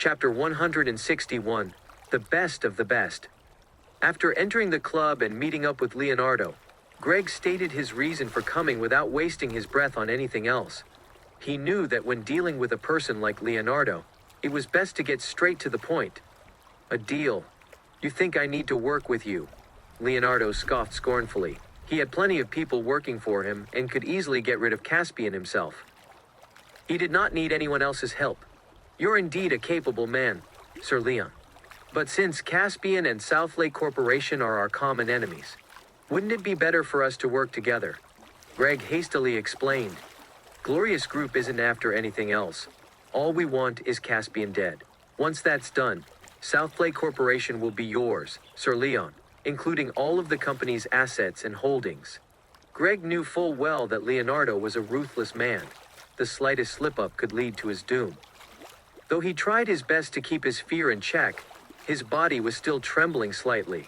Chapter 161, The Best of the Best. After entering the club and meeting up with Leonardo, Greg stated his reason for coming without wasting his breath on anything else. He knew that when dealing with a person like Leonardo, it was best to get straight to the point. A deal. You think I need to work with you? Leonardo scoffed scornfully. He had plenty of people working for him and could easily get rid of Caspian himself. He did not need anyone else's help. You're indeed a capable man, Sir Leon. But since Caspian and South Lake Corporation are our common enemies, wouldn't it be better for us to work together? Greg hastily explained. Glorious Group isn't after anything else. All we want is Caspian dead. Once that's done, South Lake Corporation will be yours, Sir Leon, including all of the company's assets and holdings. Greg knew full well that Leonardo was a ruthless man. The slightest slip-up could lead to his doom. Though he tried his best to keep his fear in check, his body was still trembling slightly.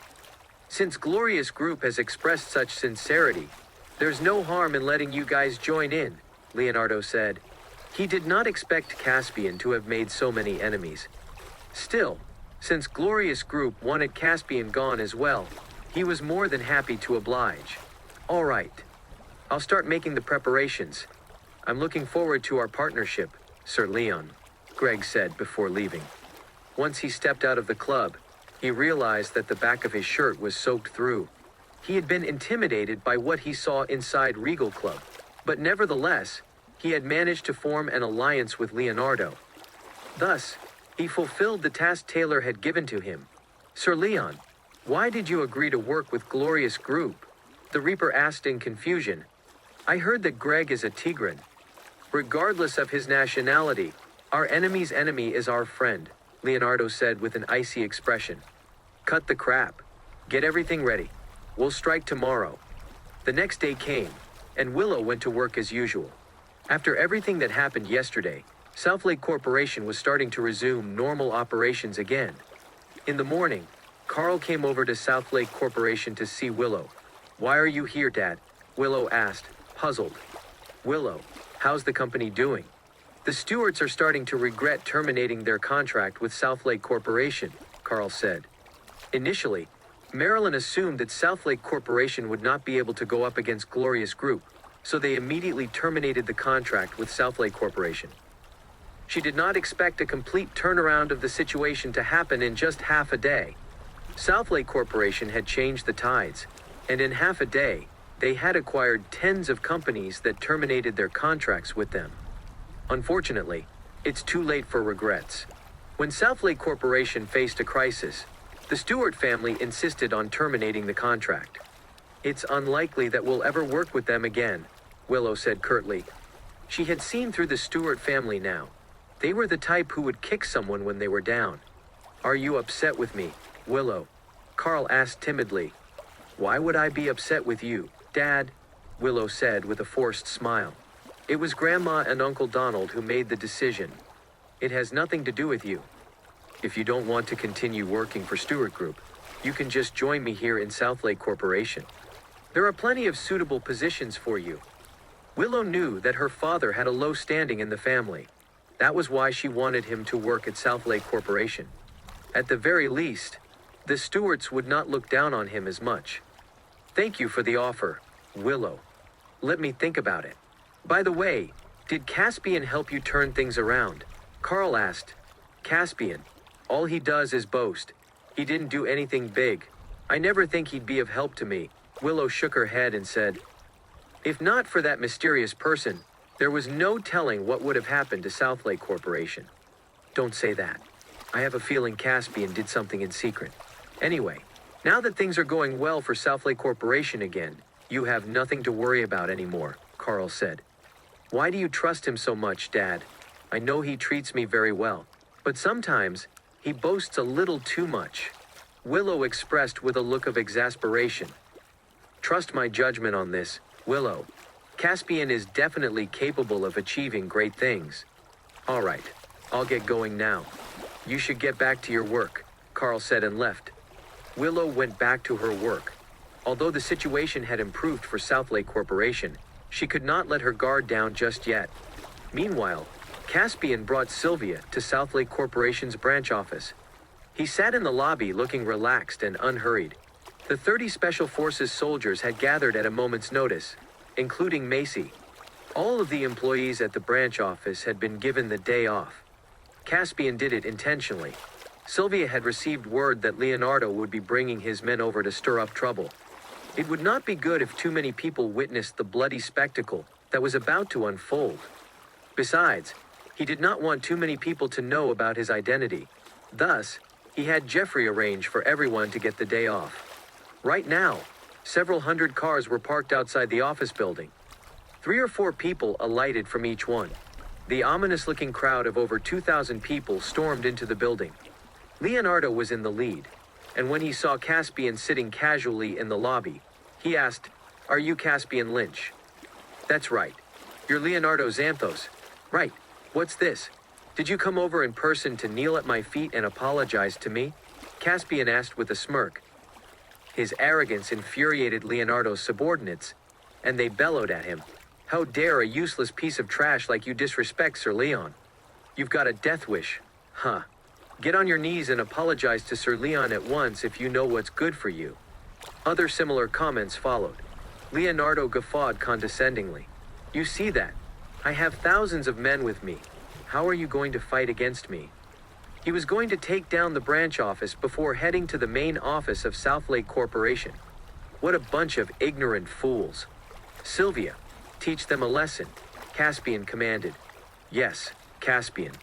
Since Glorious Group has expressed such sincerity, there's no harm in letting you guys join in, Leonardo said. He did not expect Caspian to have made so many enemies. Still, since Glorious Group wanted Caspian gone as well, he was more than happy to oblige. All right. I'll start making the preparations. I'm looking forward to our partnership, Sir Leon, Greg said before leaving. Once he stepped out of the club, he realized that the back of his shirt was soaked through. He had been intimidated by what he saw inside Regal Club, but nevertheless, he had managed to form an alliance with Leonardo. Thus, he fulfilled the task Taylor had given to him. Sir Leon, why did you agree to work with Glorious Group? The Reaper asked in confusion. I heard that Greg is a Tigran. Regardless of his nationality, our enemy's enemy is our friend, Leonardo said with an icy expression. Cut the crap. Get everything ready. We'll strike tomorrow. The next day came, and Willow went to work as usual. After everything that happened yesterday, South Lake Corporation was starting to resume normal operations again. In the morning, Carl came over to South Lake Corporation to see Willow. Why are you here, Dad? Willow asked, puzzled. Willow, how's the company doing? The stewards are starting to regret terminating their contract with South Lake Corporation, Carl said. Initially, Marilyn assumed that South Lake Corporation would not be able to go up against Glorious Group, so they immediately terminated the contract with South Lake Corporation. She did not expect a complete turnaround of the situation to happen in just half a day. South Lake Corporation had changed the tides, and in half a day, they had acquired tens of companies that terminated their contracts with them. Unfortunately, it's too late for regrets. When South Lake Corporation faced a crisis, the Stewart family insisted on terminating the contract. It's unlikely that we'll ever work with them again, Willow said curtly. She had seen through the Stewart family now. They were the type who would kick someone when they were down. Are you upset with me, Willow? Carl asked timidly. Why would I be upset with you, Dad? Willow said with a forced smile. It was Grandma and Uncle Donald who made the decision. It has nothing to do with you. If you don't want to continue working for Stewart Group, you can just join me here in South Lake Corporation. There are plenty of suitable positions for you. Willow knew that her father had a low standing in the family. That was why she wanted him to work at South Lake Corporation. At the very least, the Stewarts would not look down on him as much. Thank you for the offer, Willow. Let me think about it. By the way, did Caspian help you turn things around? Carl asked. Caspian. All he does is boast. He didn't do anything big. I never think he'd be of help to me. Willow shook her head and said, if not for that mysterious person, there was no telling what would have happened to South Lake Corporation. Don't say that. I have a feeling Caspian did something in secret. Anyway, now that things are going well for South Lake Corporation again, you have nothing to worry about anymore, Carl said. Why do you trust him so much, Dad? I know he treats me very well, but sometimes he boasts a little too much. Willow expressed with a look of exasperation. Trust my judgment on this, Willow. Caspian is definitely capable of achieving great things. All right, I'll get going now. You should get back to your work, Carl said and left. Willow went back to her work. Although the situation had improved for South Lake Corporation, she could not let her guard down just yet. Meanwhile, Caspian brought Sylvia to Southlake Corporation's branch office. He sat in the lobby looking relaxed and unhurried. The 30 Special Forces soldiers had gathered at a moment's notice, including Macy. All of the employees at the branch office had been given the day off. Caspian did it intentionally. Sylvia had received word that Leonardo would be bringing his men over to stir up trouble. It would not be good if too many people witnessed the bloody spectacle that was about to unfold. Besides, he did not want too many people to know about his identity. Thus, he had Jeffrey arrange for everyone to get the day off. Right now, several hundred cars were parked outside the office building. 3 or 4 people alighted from each one. The ominous-looking crowd of over 2,000 people stormed into the building. Leonardo was in the lead, and when he saw Caspian sitting casually in the lobby, he asked, "Are you Caspian Lynch?" "That's right. You're Leonardo Xanthos." "Right. What's this? Did you come over in person to kneel at my feet and apologize to me?" Caspian asked with a smirk. His arrogance infuriated Leonardo's subordinates, and they bellowed at him. "How dare a useless piece of trash like you disrespect Sir Leon? You've got a death wish, huh? Get on your knees and apologize to Sir Leon at once if you know what's good for you." Other similar comments followed. Leonardo guffawed condescendingly. "You see that? I have thousands of men with me. How are you going to fight against me?" He was going to take down the branch office before heading to the main office of Southlake Corporation. What a bunch of ignorant fools. "Sylvia, teach them a lesson," Caspian commanded. "Yes, Caspian."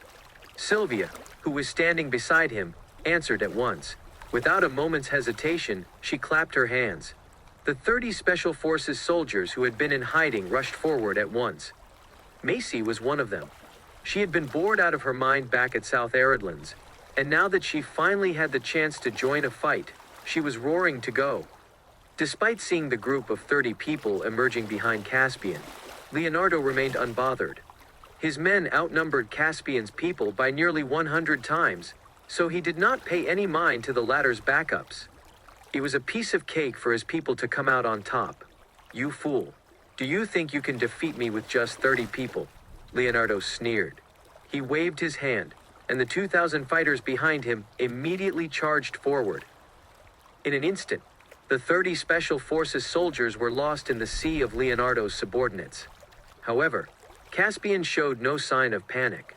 Sylvia, who was standing beside him, answered at once. Without a moment's hesitation, she clapped her hands. The 30 Special Forces soldiers who had been in hiding rushed forward at once. Macy was one of them. She had been bored out of her mind back at South Aridlands, and now that she finally had the chance to join a fight, she was roaring to go. Despite seeing the group of 30 people emerging behind Caspian, Leonardo remained unbothered. His men outnumbered Caspian's people by nearly 100 times, so he did not pay any mind to the latter's backups. It was a piece of cake for his people to come out on top. "You fool. Do you think you can defeat me with just 30 people?" Leonardo sneered. He waved his hand, and the 2,000 fighters behind him immediately charged forward. In an instant, the 30 Special Forces soldiers were lost in the sea of Leonardo's subordinates. However, Caspian showed no sign of panic.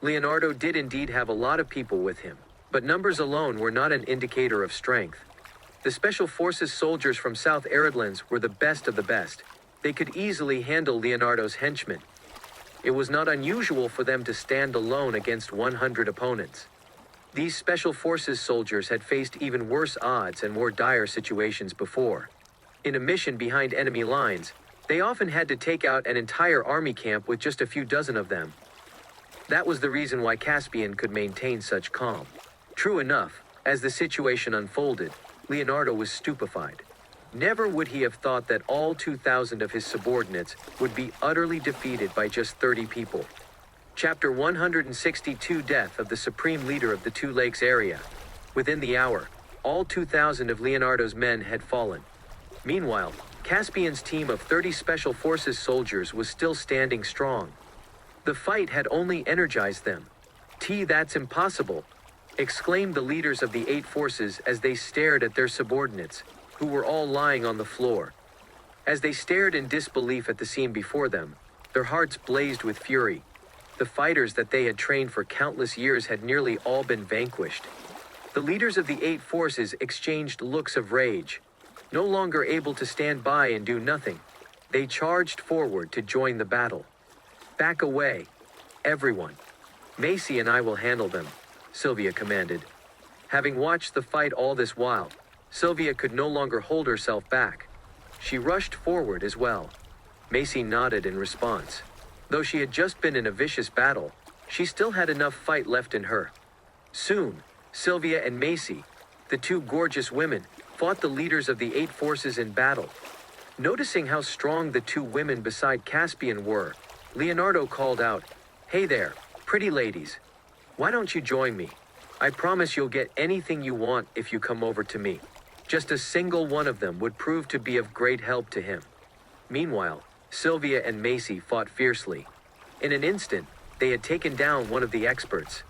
Leonardo did indeed have a lot of people with him, but numbers alone were not an indicator of strength. The Special Forces soldiers from South Aridlands were the best of the best. They could easily handle Leonardo's henchmen. It was not unusual for them to stand alone against 100 opponents. These Special Forces soldiers had faced even worse odds and more dire situations before. In a mission behind enemy lines, they often had to take out an entire army camp with just a few dozen of them. That was the reason why Caspian could maintain such calm. True enough, as the situation unfolded, Leonardo was stupefied. Never would he have thought that all 2,000 of his subordinates would be utterly defeated by just 30 people. Chapter 162 Death of the Supreme Leader of the Two Lakes area. Within the hour, all 2,000 of Leonardo's men had fallen. Meanwhile, Caspian's team of 30 Special Forces soldiers was still standing strong. The fight had only energized them. "That's impossible," exclaimed the leaders of the 8 forces as they stared at their subordinates, who were all lying on the floor. As they stared in disbelief at the scene before them, their hearts blazed with fury. The fighters that they had trained for countless years had nearly all been vanquished. The leaders of the 8 forces exchanged looks of rage. No longer able to stand by and do nothing, they charged forward to join the battle. "Back away, everyone. Macy and I will handle them," Sylvia commanded. Having watched the fight all this while, Sylvia could no longer hold herself back. She rushed forward as well. Macy nodded in response. Though she had just been in a vicious battle, she still had enough fight left in her. Soon, Sylvia and Macy, the 2 gorgeous women, fought the leaders of the 8 forces in battle. Noticing how strong the 2 women beside Caspian were, Leonardo called out, "Hey there, pretty ladies. Why don't you join me? I promise you'll get anything you want if you come over to me." Just a single one of them would prove to be of great help to him. Meanwhile, Sylvia and Macy fought fiercely. In an instant, They had taken down one of the experts.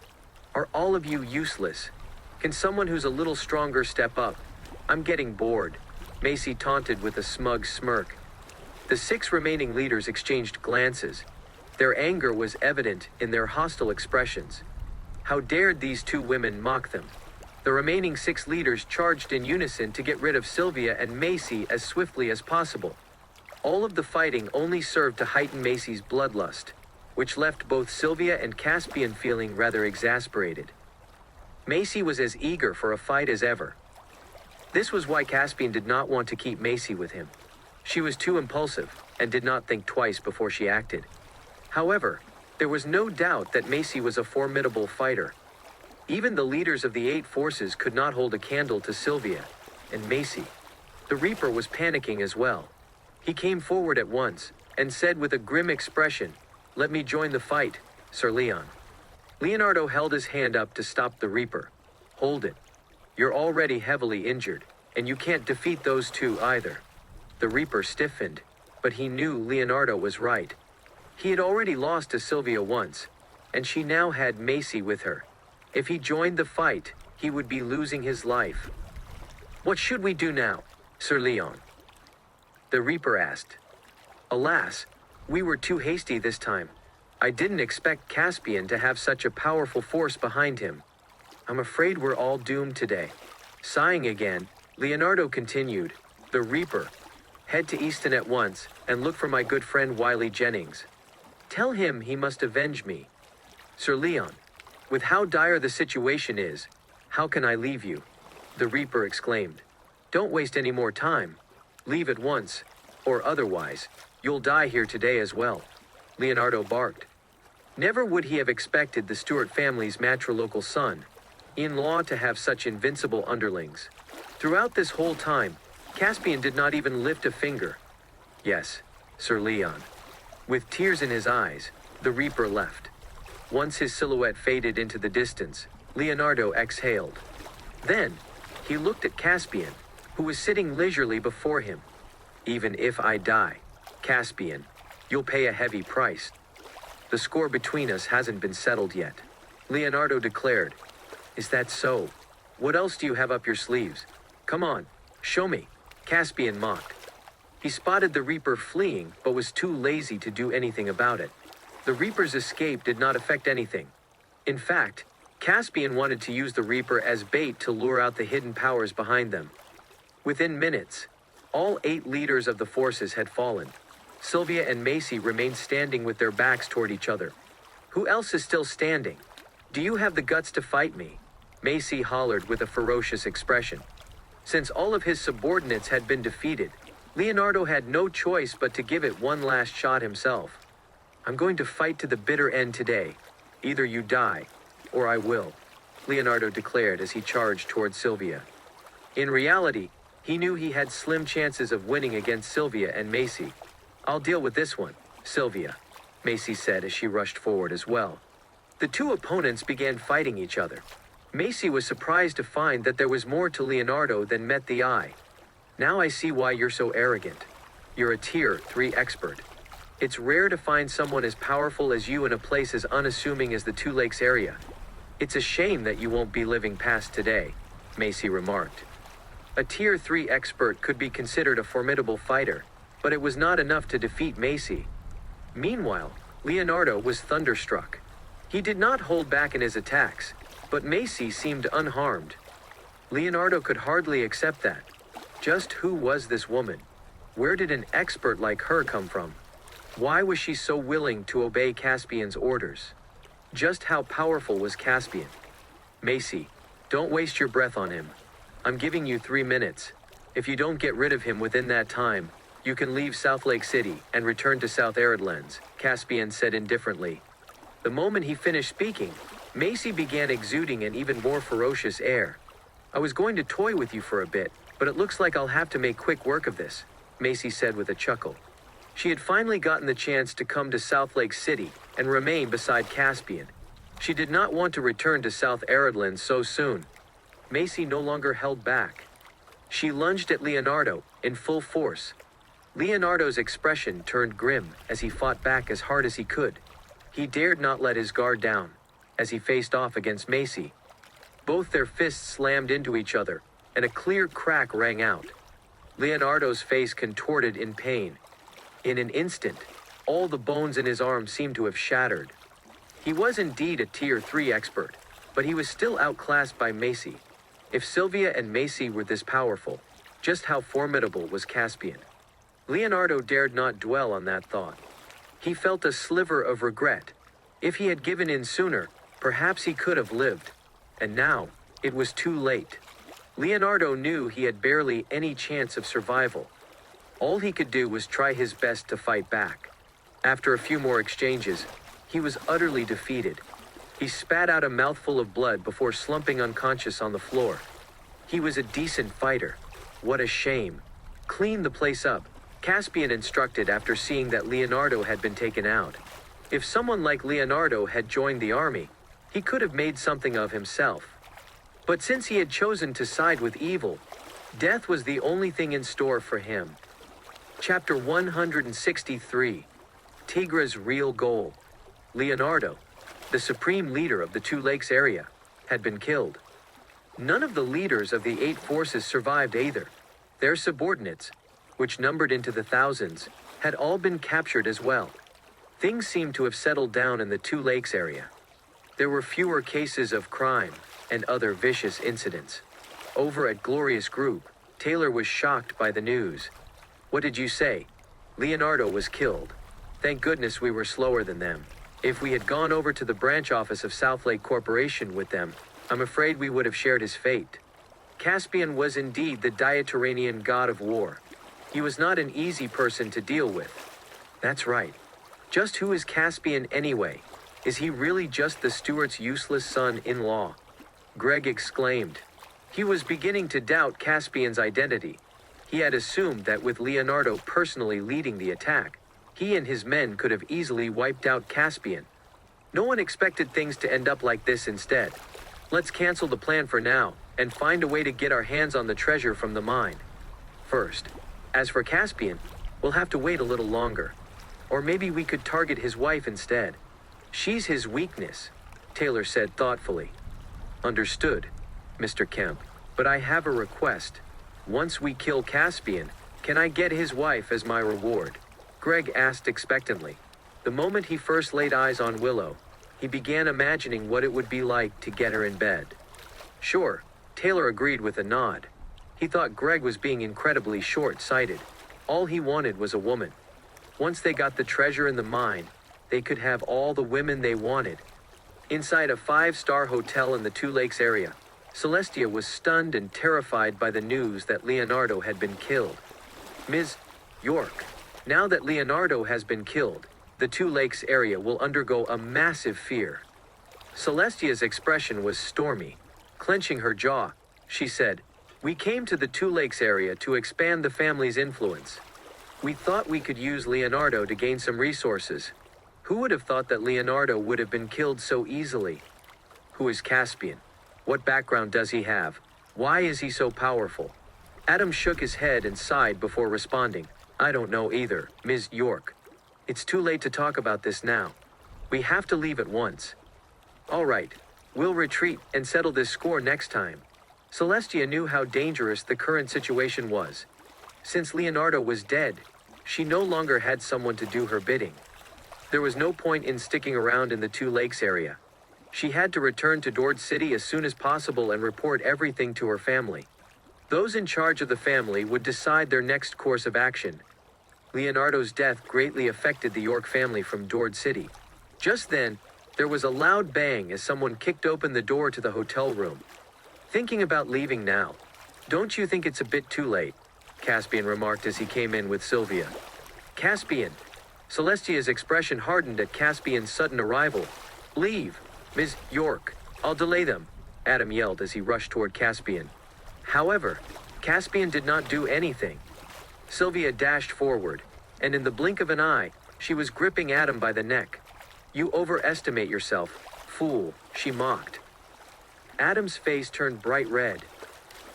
Are all of you useless? Can someone who's a little stronger step up? I'm getting bored, Macy taunted with a smug smirk. The 6 remaining leaders exchanged glances. Their anger was evident in their hostile expressions. How dared these 2 women mock them? The remaining 6 leaders charged in unison to get rid of Sylvia and Macy as swiftly as possible. All of the fighting only served to heighten Macy's bloodlust, which left both Sylvia and Caspian feeling rather exasperated. Macy was as eager for a fight as ever. This was why Caspian did not want to keep Macy with him. She was too impulsive and did not think twice before she acted. However, there was no doubt that Macy was a formidable fighter. Even the leaders of the 8 forces could not hold a candle to Sylvia and Macy. The Reaper was panicking as well. He came forward at once and said with a grim expression, "Let me join the fight, Sir Leon." Leonardo held his hand up to stop the Reaper. "Hold it. You're already heavily injured, and you can't defeat those 2 either." The Reaper stiffened, but he knew Leonardo was right. He had already lost to Sylvia once, and she now had Macy with her. If he joined the fight, he would be losing his life. "What should we do now, Sir Leon?" the Reaper asked. "Alas, we were too hasty this time. I didn't expect Caspian to have such a powerful force behind him. I'm afraid we're all doomed today." Sighing again, Leonardo continued, "The Reaper, head to Easton at once and look for my good friend Wiley Jennings. Tell him he must avenge me. Sir Leon, with how dire the situation is, how can I leave you?" the Reaper exclaimed. "Don't waste any more time. Leave at once, or otherwise, you'll die here today as well," Leonardo barked. Never would he have expected the Stuart family's matrilocal son-in-law to have such invincible underlings. Throughout this whole time, Caspian did not even lift a finger. "Yes, Sir Leon." With tears in his eyes, the Reaper left. Once his silhouette faded into the distance, Leonardo exhaled. Then, he looked at Caspian, who was sitting leisurely before him. "Even if I die, Caspian, you'll pay a heavy price. The score between us hasn't been settled yet," Leonardo declared. "Is that so? What else do you have up your sleeves? Come on, show me," Caspian mocked. He spotted the Reaper fleeing but was too lazy to do anything about it. The Reaper's escape did not affect anything. In fact, Caspian wanted to use the Reaper as bait to lure out the hidden powers behind them. Within minutes, all 8 leaders of the forces had fallen. Sylvia and Macy remained standing with their backs toward each other. "Who else is still standing? Do you have the guts to fight me?" Macy hollered with a ferocious expression. Since all of his subordinates had been defeated, Leonardo had no choice but to give it one last shot himself. "I'm going to fight to the bitter end today. Either you die, or I will," Leonardo declared as he charged toward Sylvia. In reality, he knew he had slim chances of winning against Sylvia and Macy. "I'll deal with this one, Sylvia," Macy said as she rushed forward as well. The 2 opponents began fighting each other. Macy was surprised to find that there was more to Leonardo than met the eye. "Now I see why you're so arrogant. You're a Tier 3 expert. It's rare to find someone as powerful as you in a place as unassuming as the 2 Lakes area. It's a shame that you won't be living past today," Macy remarked. A Tier 3 expert could be considered a formidable fighter, but it was not enough to defeat Macy. Meanwhile, Leonardo was thunderstruck. He did not hold back in his attacks, but Macy seemed unharmed. Leonardo could hardly accept that. Just who was this woman? Where did an expert like her come from? Why was she so willing to obey Caspian's orders? Just how powerful was Caspian? "Macy, don't waste your breath on him. I'm giving you 3 minutes. If you don't get rid of him within that time, you can leave South Lake City and return to South Aridlands," Caspian said indifferently. The moment he finished speaking, Macy began exuding an even more ferocious air. "I was going to toy with you for a bit, but it looks like I'll have to make quick work of this," Macy said with a chuckle. She had finally gotten the chance to come to South Lake City and remain beside Caspian. She did not want to return to South Aridlands so soon. Macy no longer held back. She lunged at Leonardo in full force. Leonardo's expression turned grim as he fought back as hard as he could. He dared not let his guard down, as he faced off against Macy. Both their fists slammed into each other, and a clear crack rang out. Leonardo's face contorted in pain. In an instant, all the bones in his arm seemed to have shattered. He was indeed a Tier 3 expert, but he was still outclassed by Macy. If Sylvia and Macy were this powerful, just how formidable was Caspian? Leonardo dared not dwell on that thought. He felt a sliver of regret. If he had given in sooner, perhaps he could have lived. And now, it was too late. Leonardo knew he had barely any chance of survival. All he could do was try his best to fight back. After a few more exchanges, he was utterly defeated. He spat out a mouthful of blood before slumping unconscious on the floor. He was a decent fighter. What a shame. Clean the place up, Caspian instructed after seeing that Leonardo had been taken out. If someone like Leonardo had joined the army, he could have made something of himself. But since he had chosen to side with evil, death was the only thing in store for him. Chapter 163. Tigra's real goal. Leonardo, the supreme leader of the Two Lakes area, had been killed. None of the leaders of the 8 forces survived either. Their subordinates, which numbered into the thousands, had all been captured as well. Things seemed to have settled down in the Two Lakes area. There were fewer cases of crime and other vicious incidents. Over at Glorious Group, Taylor was shocked by the news. What did you say? Leonardo was killed. Thank goodness we were slower than them. If we had gone over to the branch office of South Lake Corporation with them, I'm afraid we would have shared his fate. Caspian was indeed the Diateranian god of war. He was not an easy person to deal with. That's right. Just who is Caspian anyway? Is he really just the steward's useless son-in-law? Greg exclaimed. He was beginning to doubt Caspian's identity. He had assumed that with Leonardo personally leading the attack, he and his men could have easily wiped out Caspian. No one expected things to end up like this instead. Let's cancel the plan for now, and find a way to get our hands on the treasure from the mine. First, as for Caspian, we'll have to wait a little longer. Or maybe we could target his wife instead. She's his weakness, Taylor said thoughtfully. Understood, Mr. Kemp, but I have a request. Once we kill Caspian, can I get his wife as my reward? Greg asked expectantly. The moment he first laid eyes on Willow, he began imagining what it would be like to get her in bed. Sure, Taylor agreed with a nod. He thought Greg was being incredibly short-sighted. All he wanted was a woman. Once they got the treasure in the mine, they could have all the women they wanted. Inside a 5-star hotel in the Two Lakes area, Celestia was stunned and terrified by the news that Leonardo had been killed. Ms. York, now that Leonardo has been killed, the Two Lakes area will undergo a massive fear. Celestia's expression was stormy. Clenching her jaw, she said, "We came to the Two Lakes area to expand the family's influence. We thought we could use Leonardo to gain some resources. Who would have thought that Leonardo would have been killed so easily? Who is Caspian? What background does he have? Why is he so powerful?" Adam shook his head and sighed before responding. "I don't know either, Ms. York. It's too late to talk about this now. We have to leave at once." "All right, we'll retreat and settle this score next time." Celestia knew how dangerous the current situation was. Since Leonardo was dead, she no longer had someone to do her bidding. There was no point in sticking around in the Two Lakes area. She had to return to Dord City as soon as possible and report everything to her family. Those in charge of the family would decide their next course of action. Leonardo's death greatly affected the York family from Dord City. Just then, there was a loud bang as someone kicked open the door to the hotel room. "Thinking about leaving now. Don't you think it's a bit too late?" Caspian remarked as he came in with Sylvia. "Caspian." Celestia's expression hardened at Caspian's sudden arrival. "Leave, Ms. York. I'll delay them," Adam yelled as he rushed toward Caspian. However, Caspian did not do anything. Sylvia dashed forward, and in the blink of an eye, she was gripping Adam by the neck. "You overestimate yourself, fool," she mocked. Adam's face turned bright red.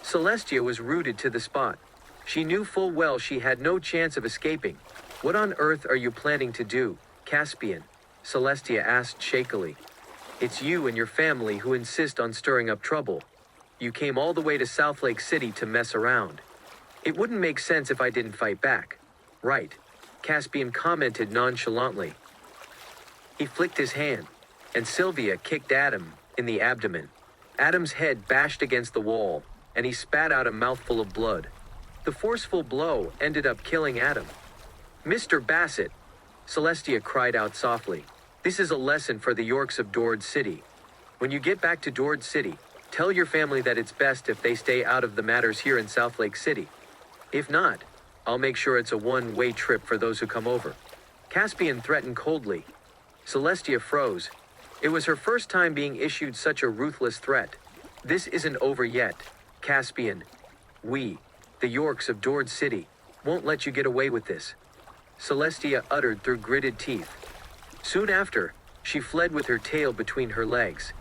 Celestia was rooted to the spot. She knew full well she had no chance of escaping. "What on earth are you planning to do, Caspian?" Celestia asked shakily. It's you and your family who insist on stirring up trouble. You came all the way to South Lake City to mess around. It wouldn't make sense if I didn't fight back. Right? Caspian commented nonchalantly. He flicked his hand, and Sylvia kicked Adam in the abdomen. Adam's head bashed against the wall, and he spat out a mouthful of blood. The forceful blow ended up killing Adam. Mr. Bassett, Celestia cried out softly. This is a lesson for the Yorks of Dord City. When you get back to Dord City, tell your family that it's best if they stay out of the matters here in South Lake City. If not, I'll make sure it's a one-way trip for those who come over. Caspian threatened coldly. Celestia froze. It was her first time being issued such a ruthless threat. This isn't over yet, Caspian. We, the Yorks of Dord City, won't let you get away with this. Celestia uttered through gritted teeth. Soon after, she fled with her tail between her legs.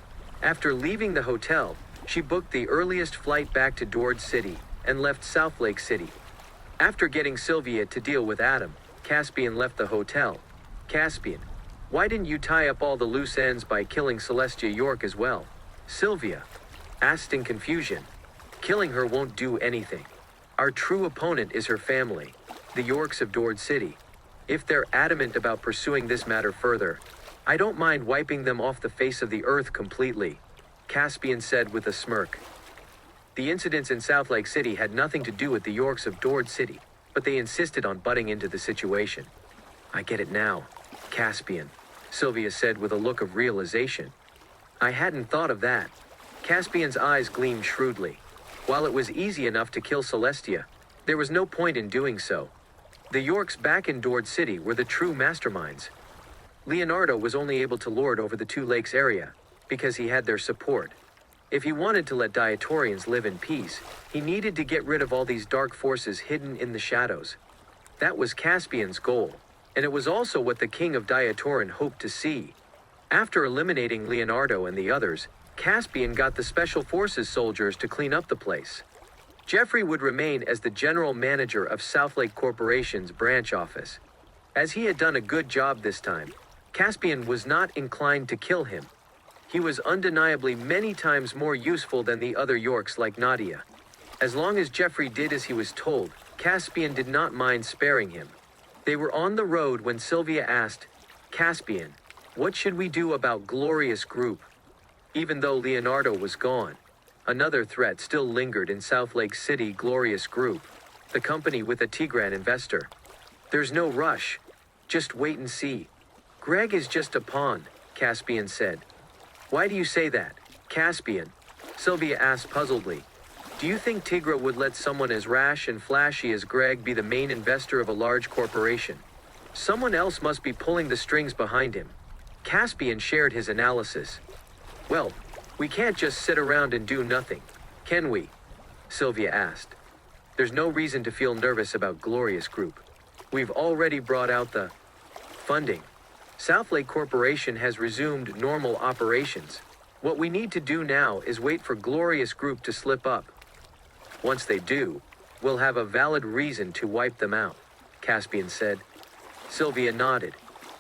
After leaving the hotel, she booked the earliest flight back to Dord City and left South Lake City. After getting Sylvia to deal with Adam, Caspian left the hotel. Caspian, why didn't you tie up all the loose ends by killing Celestia York as well? Sylvia asked in confusion. Killing her won't do anything. Our true opponent is her family, the Yorks of Dord City. If they're adamant about pursuing this matter further, I don't mind wiping them off the face of the earth completely, Caspian said with a smirk. The incidents in South Lake City had nothing to do with the Yorks of Dord City, but they insisted on butting into the situation. I get it now, Caspian, Sylvia said with a look of realization. I hadn't thought of that. Caspian's eyes gleamed shrewdly. While it was easy enough to kill Celestia, there was no point in doing so. The Yorks back in Dord City were the true masterminds. Leonardo was only able to lord over the Two Lakes area because he had their support. If he wanted to let Diatorians live in peace, he needed to get rid of all these dark forces hidden in the shadows. That was Caspian's goal, and it was also what the king of Diatoran hoped to see. After eliminating Leonardo and the others, Caspian got the Special Forces soldiers to clean up the place. Jeffrey would remain as the general manager of South Lake Corporation's branch office. As he had done a good job this time, Caspian was not inclined to kill him. He was undeniably many times more useful than the other Yorks like Nadia. As long as Jeffrey did as he was told, Caspian did not mind sparing him. They were on the road when Sylvia asked, Caspian, what should we do about Glorious Group? Even though Leonardo was gone, another threat still lingered in South Lake City. Glorious Group, the company with a Tigran investor. There's no rush. Just wait and see. Greg is just a pawn, Caspian said. Why do you say that, Caspian? Sylvia asked puzzledly. Do you think Tigra would let someone as rash and flashy as Greg be the main investor of a large corporation? Someone else must be pulling the strings behind him. Caspian shared his analysis. Well, we can't just sit around and do nothing, can we? Sylvia asked. There's no reason to feel nervous about Glorious Group. We've already brought out the funding. South Lake Corporation has resumed normal operations. What we need to do now is wait for Glorious Group to slip up. Once they do, we'll have a valid reason to wipe them out, Caspian said. Sylvia nodded.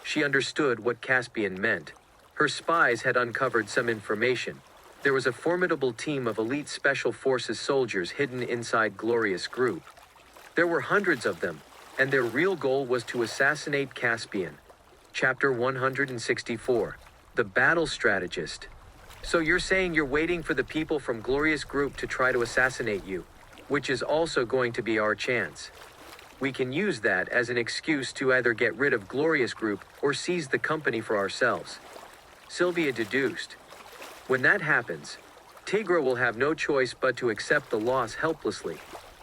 She understood what Caspian meant. Her spies had uncovered some information. There was a formidable team of elite Special Forces soldiers hidden inside Glorious Group. There were hundreds of them, and their real goal was to assassinate Caspian. Chapter 164. The Battle Strategist. So you're saying you're waiting for the people from Glorious Group to try to assassinate you, which is also going to be our chance. We can use that as an excuse to either get rid of Glorious Group or seize the company for ourselves. Sylvia deduced. When that happens, Tigra will have no choice but to accept the loss helplessly.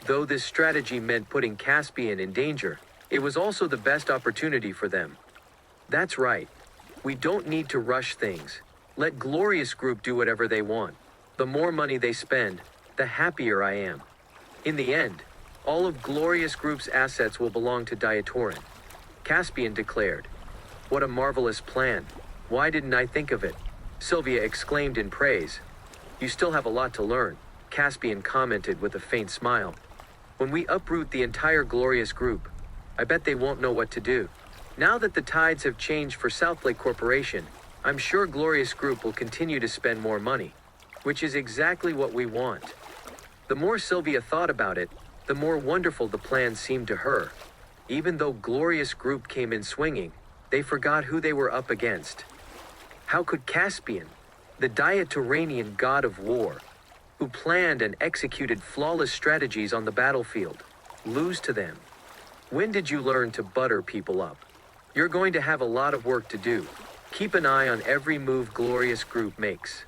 Though this strategy meant putting Caspian in danger, it was also the best opportunity for them. That's right. We don't need to rush things. Let Glorious Group do whatever they want. The more money they spend, the happier I am. In the end, all of Glorious Group's assets will belong to Diatoran. Caspian declared. What a marvelous plan. Why didn't I think of it? Sylvia exclaimed in praise. You still have a lot to learn, Caspian commented with a faint smile. When we uproot the entire Glorious Group, I bet they won't know what to do. Now that the tides have changed for Southlake Corporation, I'm sure Glorious Group will continue to spend more money, which is exactly what we want. The more Sylvia thought about it, the more wonderful the plan seemed to her. Even though Glorious Group came in swinging, they forgot who they were up against. How could Caspian, the Diaturanian god of war, who planned and executed flawless strategies on the battlefield, lose to them? When did you learn to butter people up? You're going to have a lot of work to do. Keep an eye on every move Glorious Group makes.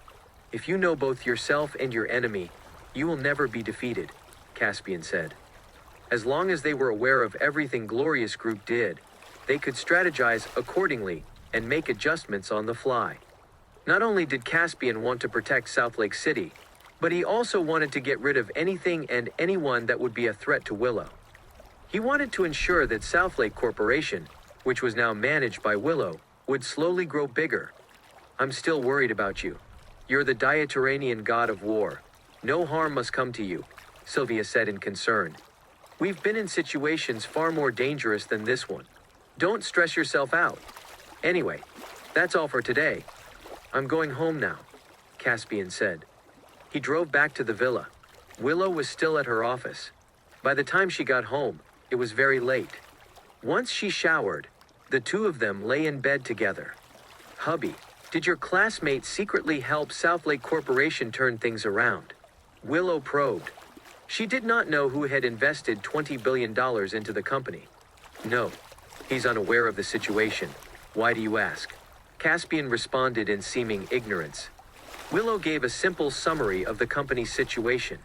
If you know both yourself and your enemy, you will never be defeated, Caspian said. As long as they were aware of everything Glorious Group did, they could strategize accordingly and make adjustments on the fly. Not only did Caspian want to protect Southlake City, but he also wanted to get rid of anything and anyone that would be a threat to Willow. He wanted to ensure that Southlake Corporation, which was now managed by Willow, would slowly grow bigger. I'm still worried about you. You're the Diaturanian god of war. No harm must come to you, Sylvia said in concern. We've been in situations far more dangerous than this one. Don't stress yourself out. Anyway, that's all for today. I'm going home now, Caspian said. He drove back to the villa. Willow was still at her office. By the time she got home, it was very late. Once she showered, the two of them lay in bed together. Hubby, did your classmate secretly help Southlake Corporation turn things around? Willow probed. She did not know who had invested $20 billion into the company. No, he's unaware of the situation. Why do you ask? Caspian responded in seeming ignorance. Willow gave a simple summary of the company's situation.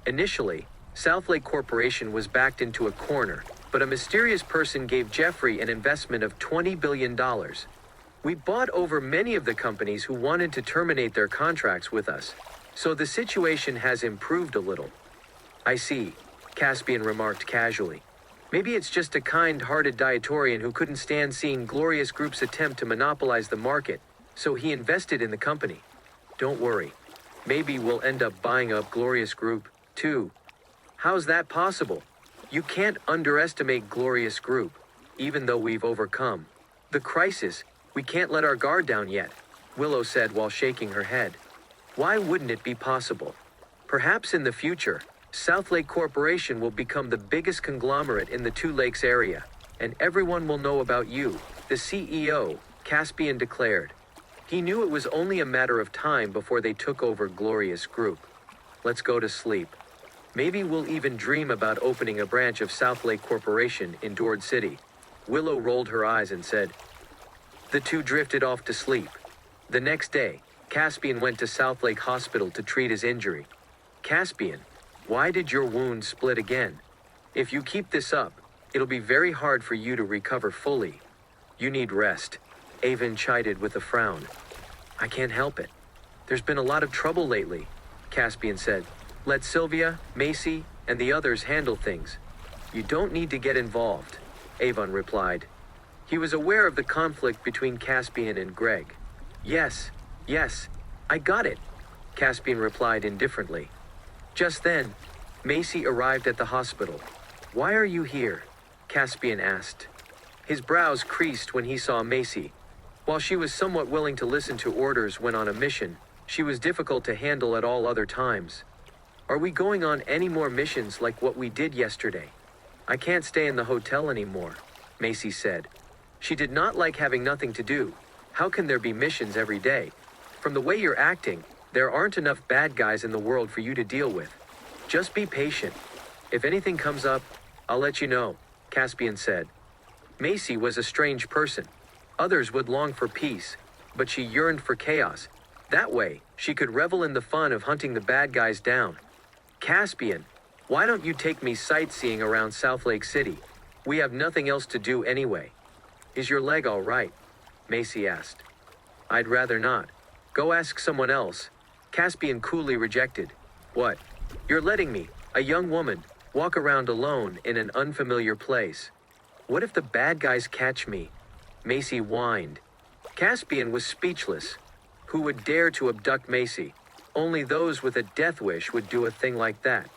Initially, Southlake Corporation was backed into a corner, but a mysterious person gave Jeffrey an investment of $20 billion. We bought over many of the companies who wanted to terminate their contracts with us, so the situation has improved a little. I see, Caspian remarked casually. Maybe it's just a kind-hearted Diatorian who couldn't stand seeing Glorious Group's attempt to monopolize the market, so he invested in the company. Don't worry. Maybe we'll end up buying up Glorious Group, too. How's that possible? You can't underestimate Glorious Group, even though we've overcome the crisis. We can't let our guard down yet, Willow said while shaking her head. Why wouldn't it be possible? Perhaps in the future, Southlake Corporation will become the biggest conglomerate in the Two Lakes area, and everyone will know about you, the CEO, Caspian declared. He knew it was only a matter of time before they took over Glorious Group. Let's go to sleep. Maybe we'll even dream about opening a branch of Southlake Corporation in Dord City. Willow rolled her eyes and said. The two drifted off to sleep. The next day, Caspian went to Southlake Hospital to treat his injury. Caspian, why did your wound split again? If you keep this up, it'll be very hard for you to recover fully. You need rest, Avon chided with a frown. I can't help it. There's been a lot of trouble lately, Caspian said. Let Sylvia, Macy, and the others handle things. You don't need to get involved, Avon replied. He was aware of the conflict between Caspian and Greg. Yes, I got it, Caspian replied indifferently. Just then, Macy arrived at the hospital. Why are you here? Caspian asked. His brows creased when he saw Macy. While she was somewhat willing to listen to orders when on a mission, she was difficult to handle at all other times. Are we going on any more missions like what we did yesterday? I can't stay in the hotel anymore, Macy said. She did not like having nothing to do. How can there be missions every day? From the way you're acting, there aren't enough bad guys in the world for you to deal with. Just be patient. If anything comes up, I'll let you know, Caspian said. Macy was a strange person. Others would long for peace, but she yearned for chaos. That way, she could revel in the fun of hunting the bad guys down. Caspian, why don't you take me sightseeing around Southlake City? We have nothing else to do anyway. Is your leg all right? Macy asked. I'd rather not. Go ask someone else. Caspian coolly rejected. What? You're letting me, a young woman, walk around alone in an unfamiliar place. What if the bad guys catch me? Macy whined. Caspian was speechless. Who would dare to abduct Macy? Only those with a death wish would do a thing like that.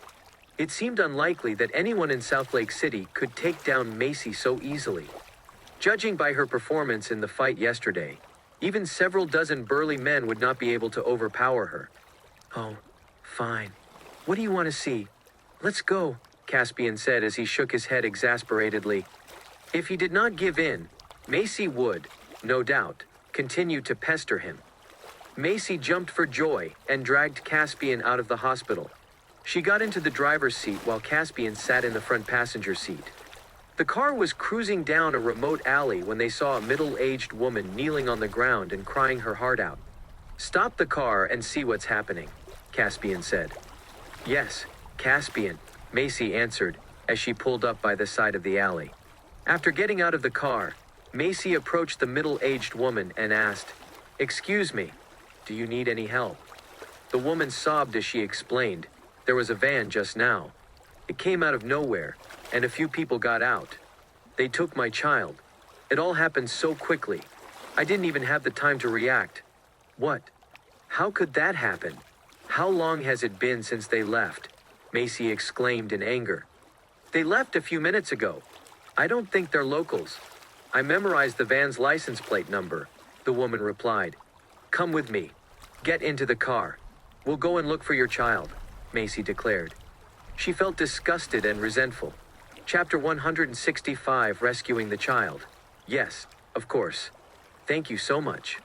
It seemed unlikely that anyone in Southlake City could take down Macy so easily. Judging by her performance in the fight yesterday, even several dozen burly men would not be able to overpower her. Oh, fine. What do you want to see? Let's go, Caspian said as he shook his head exasperatedly. If he did not give in, Macy would, no doubt, continue to pester him. Macy jumped for joy and dragged Caspian out of the hospital. She got into the driver's seat while Caspian sat in the front passenger seat. The car was cruising down a remote alley when they saw a middle-aged woman kneeling on the ground and crying her heart out. "Stop the car and see what's happening," Caspian said. "Yes, Caspian," Macy answered as she pulled up by the side of the alley. After getting out of the car, Macy approached the middle-aged woman and asked, "Excuse me, do you need any help?" The woman sobbed as she explained, "There was a van just now. It came out of nowhere, and a few people got out. They took my child. It all happened so quickly. I didn't even have the time to react." "What? How could that happen? How long has it been since they left?" Macy exclaimed in anger. "They left a few minutes ago. I don't think they're locals. I memorized the van's license plate number," the woman replied. "Come with me. Get into the car. We'll go and look for your child," Macy declared. She felt disgusted and resentful. Chapter 165, Rescuing the Child. "Yes, of course. Thank you so much,"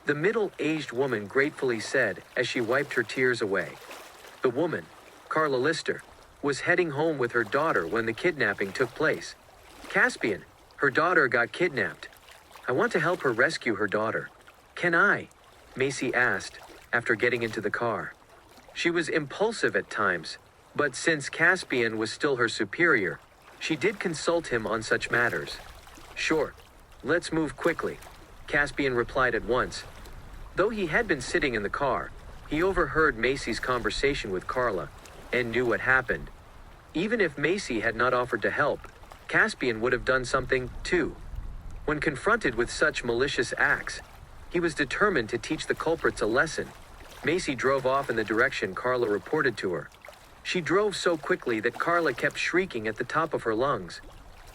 the middle-aged woman gratefully said as she wiped her tears away. The woman, Carla Lister, was heading home with her daughter when the kidnapping took place. "Caspian, her daughter got kidnapped. I want to help her rescue her daughter. Can I?" Macy asked after getting into the car. She was impulsive at times, but since Caspian was still her superior, she did consult him on such matters. "Sure. Let's move quickly," Caspian replied at once. Though he had been sitting in the car, he overheard Macy's conversation with Carla and knew what happened. Even if Macy had not offered to help, Caspian would have done something, too. When confronted with such malicious acts, he was determined to teach the culprits a lesson. Macy drove off in the direction Carla reported to her. She drove so quickly that Carla kept shrieking at the top of her lungs.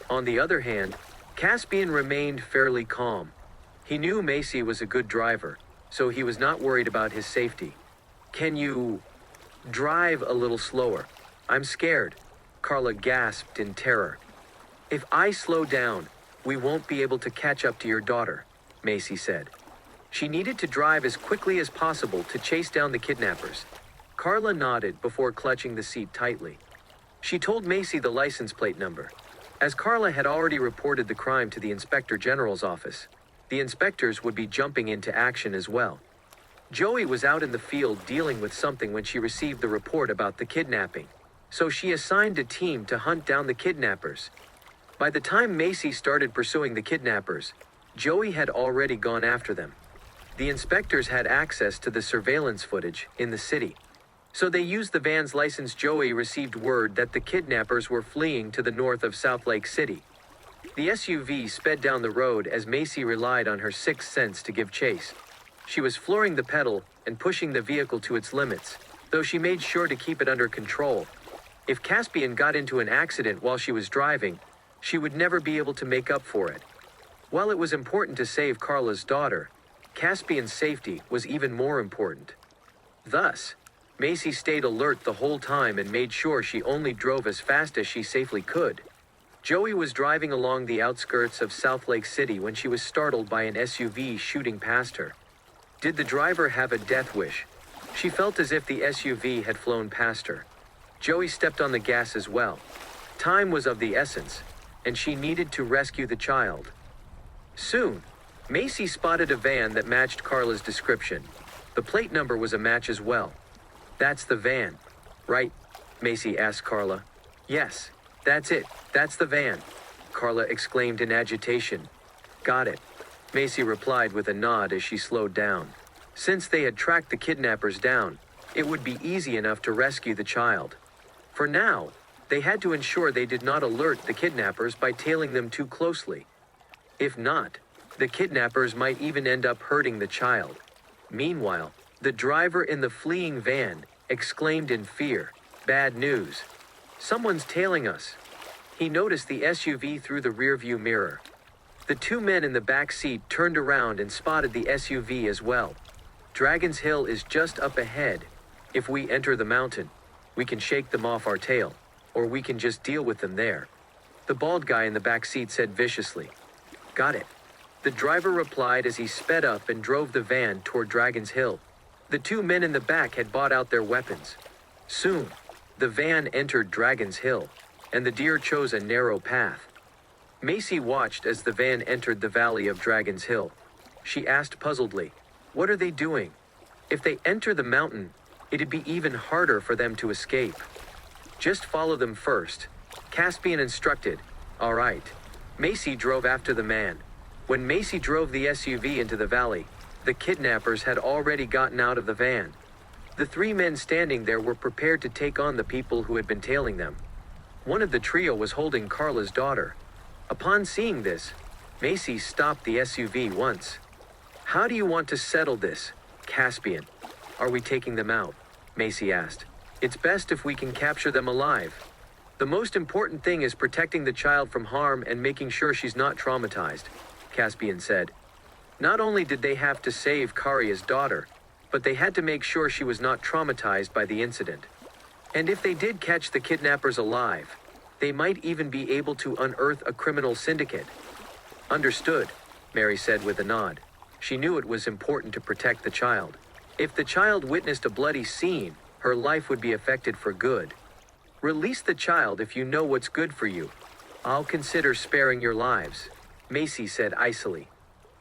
On the other hand, Caspian remained fairly calm. He knew Macy was a good driver, so he was not worried about his safety. "Can you drive a little slower? I'm scared," Carla gasped in terror. "If I slow down, we won't be able to catch up to your daughter," Macy said. She needed to drive as quickly as possible to chase down the kidnappers. Carla nodded before clutching the seat tightly. She told Macy the license plate number. As Carla had already reported the crime to the Inspector General's office, the inspectors would be jumping into action as well. Joey was out in the field dealing with something when she received the report about the kidnapping, so she assigned a team to hunt down the kidnappers. By the time Macy started pursuing the kidnappers, Joey had already gone after them. The inspectors had access to the surveillance footage in the city, so they used the van's license. Joey received word that the kidnappers were fleeing to the north of South Lake City. The SUV sped down the road as Macy relied on her sixth sense to give chase. She was flooring the pedal and pushing the vehicle to its limits, though she made sure to keep it under control. If Caspian got into an accident while she was driving, she would never be able to make up for it. While it was important to save Carla's daughter, Caspian's safety was even more important. Thus, Macy stayed alert the whole time and made sure she only drove as fast as she safely could. Joey was driving along the outskirts of South Lake City when she was startled by an SUV shooting past her. Did the driver have a death wish? She felt as if the SUV had flown past her. Joey stepped on the gas as well. Time was of the essence, and she needed to rescue the child. Soon, Macy spotted a van that matched Carla's description. The plate number was a match as well. "That's the van, right?" Macy asked Carla. "Yes, that's it. That's the van," Carla exclaimed in agitation. "Got it," Macy replied with a nod as she slowed down. Since they had tracked the kidnappers down, it would be easy enough to rescue the child. For now, they had to ensure they did not alert the kidnappers by tailing them too closely. If not, the kidnappers might even end up hurting the child. Meanwhile, the driver in the fleeing van exclaimed in fear, "Bad news. Someone's tailing us." He noticed the SUV through the rearview mirror. The two men in the back seat turned around and spotted the SUV as well. Dragon's Hill is just up ahead. If we enter the mountain, we can shake them off our tail, or we can just deal with them there. The bald guy in the back seat said viciously. Got it. The driver replied as he sped up and drove the van toward Dragon's Hill. The two men in the back had bought out their weapons. Soon, the van entered Dragon's Hill, and the deer chose a narrow path. Macy watched as the van entered the valley of Dragon's Hill. She asked puzzledly, what are they doing? If they enter the mountain, it'd be even harder for them to escape. Just follow them first, Caspian instructed. All right. Macy drove after the man. When Macy drove the SUV into the valley, the kidnappers had already gotten out of the van. The three men standing there were prepared to take on the people who had been tailing them. One of the trio was holding Carla's daughter. Upon seeing this, Macy stopped the SUV once. How do you want to settle this, Caspian? Are we taking them out? Macy asked. It's best if we can capture them alive. The most important thing is protecting the child from harm and making sure she's not traumatized, Caspian said. Not only did they have to save Karia's daughter, but they had to make sure she was not traumatized by the incident. And if they did catch the kidnappers alive, they might even be able to unearth a criminal syndicate. Understood, Mary said with a nod. She knew it was important to protect the child. If the child witnessed a bloody scene, her life would be affected for good. Release the child if you know what's good for you. I'll consider sparing your lives, Macy said icily.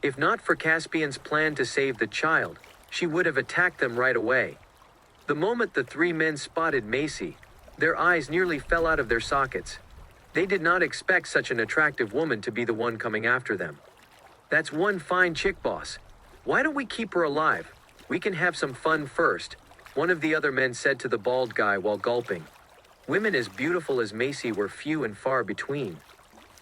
If not for Caspian's plan to save the child, she would have attacked them right away. The moment the three men spotted Macy, their eyes nearly fell out of their sockets. They did not expect such an attractive woman to be the one coming after them. That's one fine chick, boss. Why don't we keep her alive? We can have some fun first, one of the other men said to the bald guy while gulping. Women as beautiful as Macy were few and far between.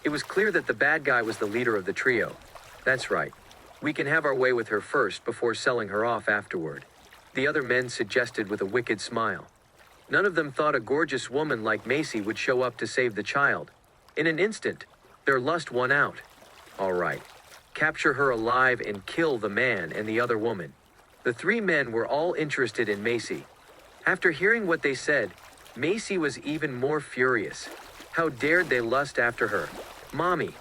It was clear that the bad guy was the leader of the trio. That's right. We can have our way with her first before selling her off afterward, the other men suggested with a wicked smile. None of them thought a gorgeous woman like Macy would show up to save the child. In an instant, their lust won out. All right. Capture her alive and kill the man and the other woman. The three men were all interested in Macy. After hearing what they said, Macy was even more furious. How dared they lust after her? Mommy,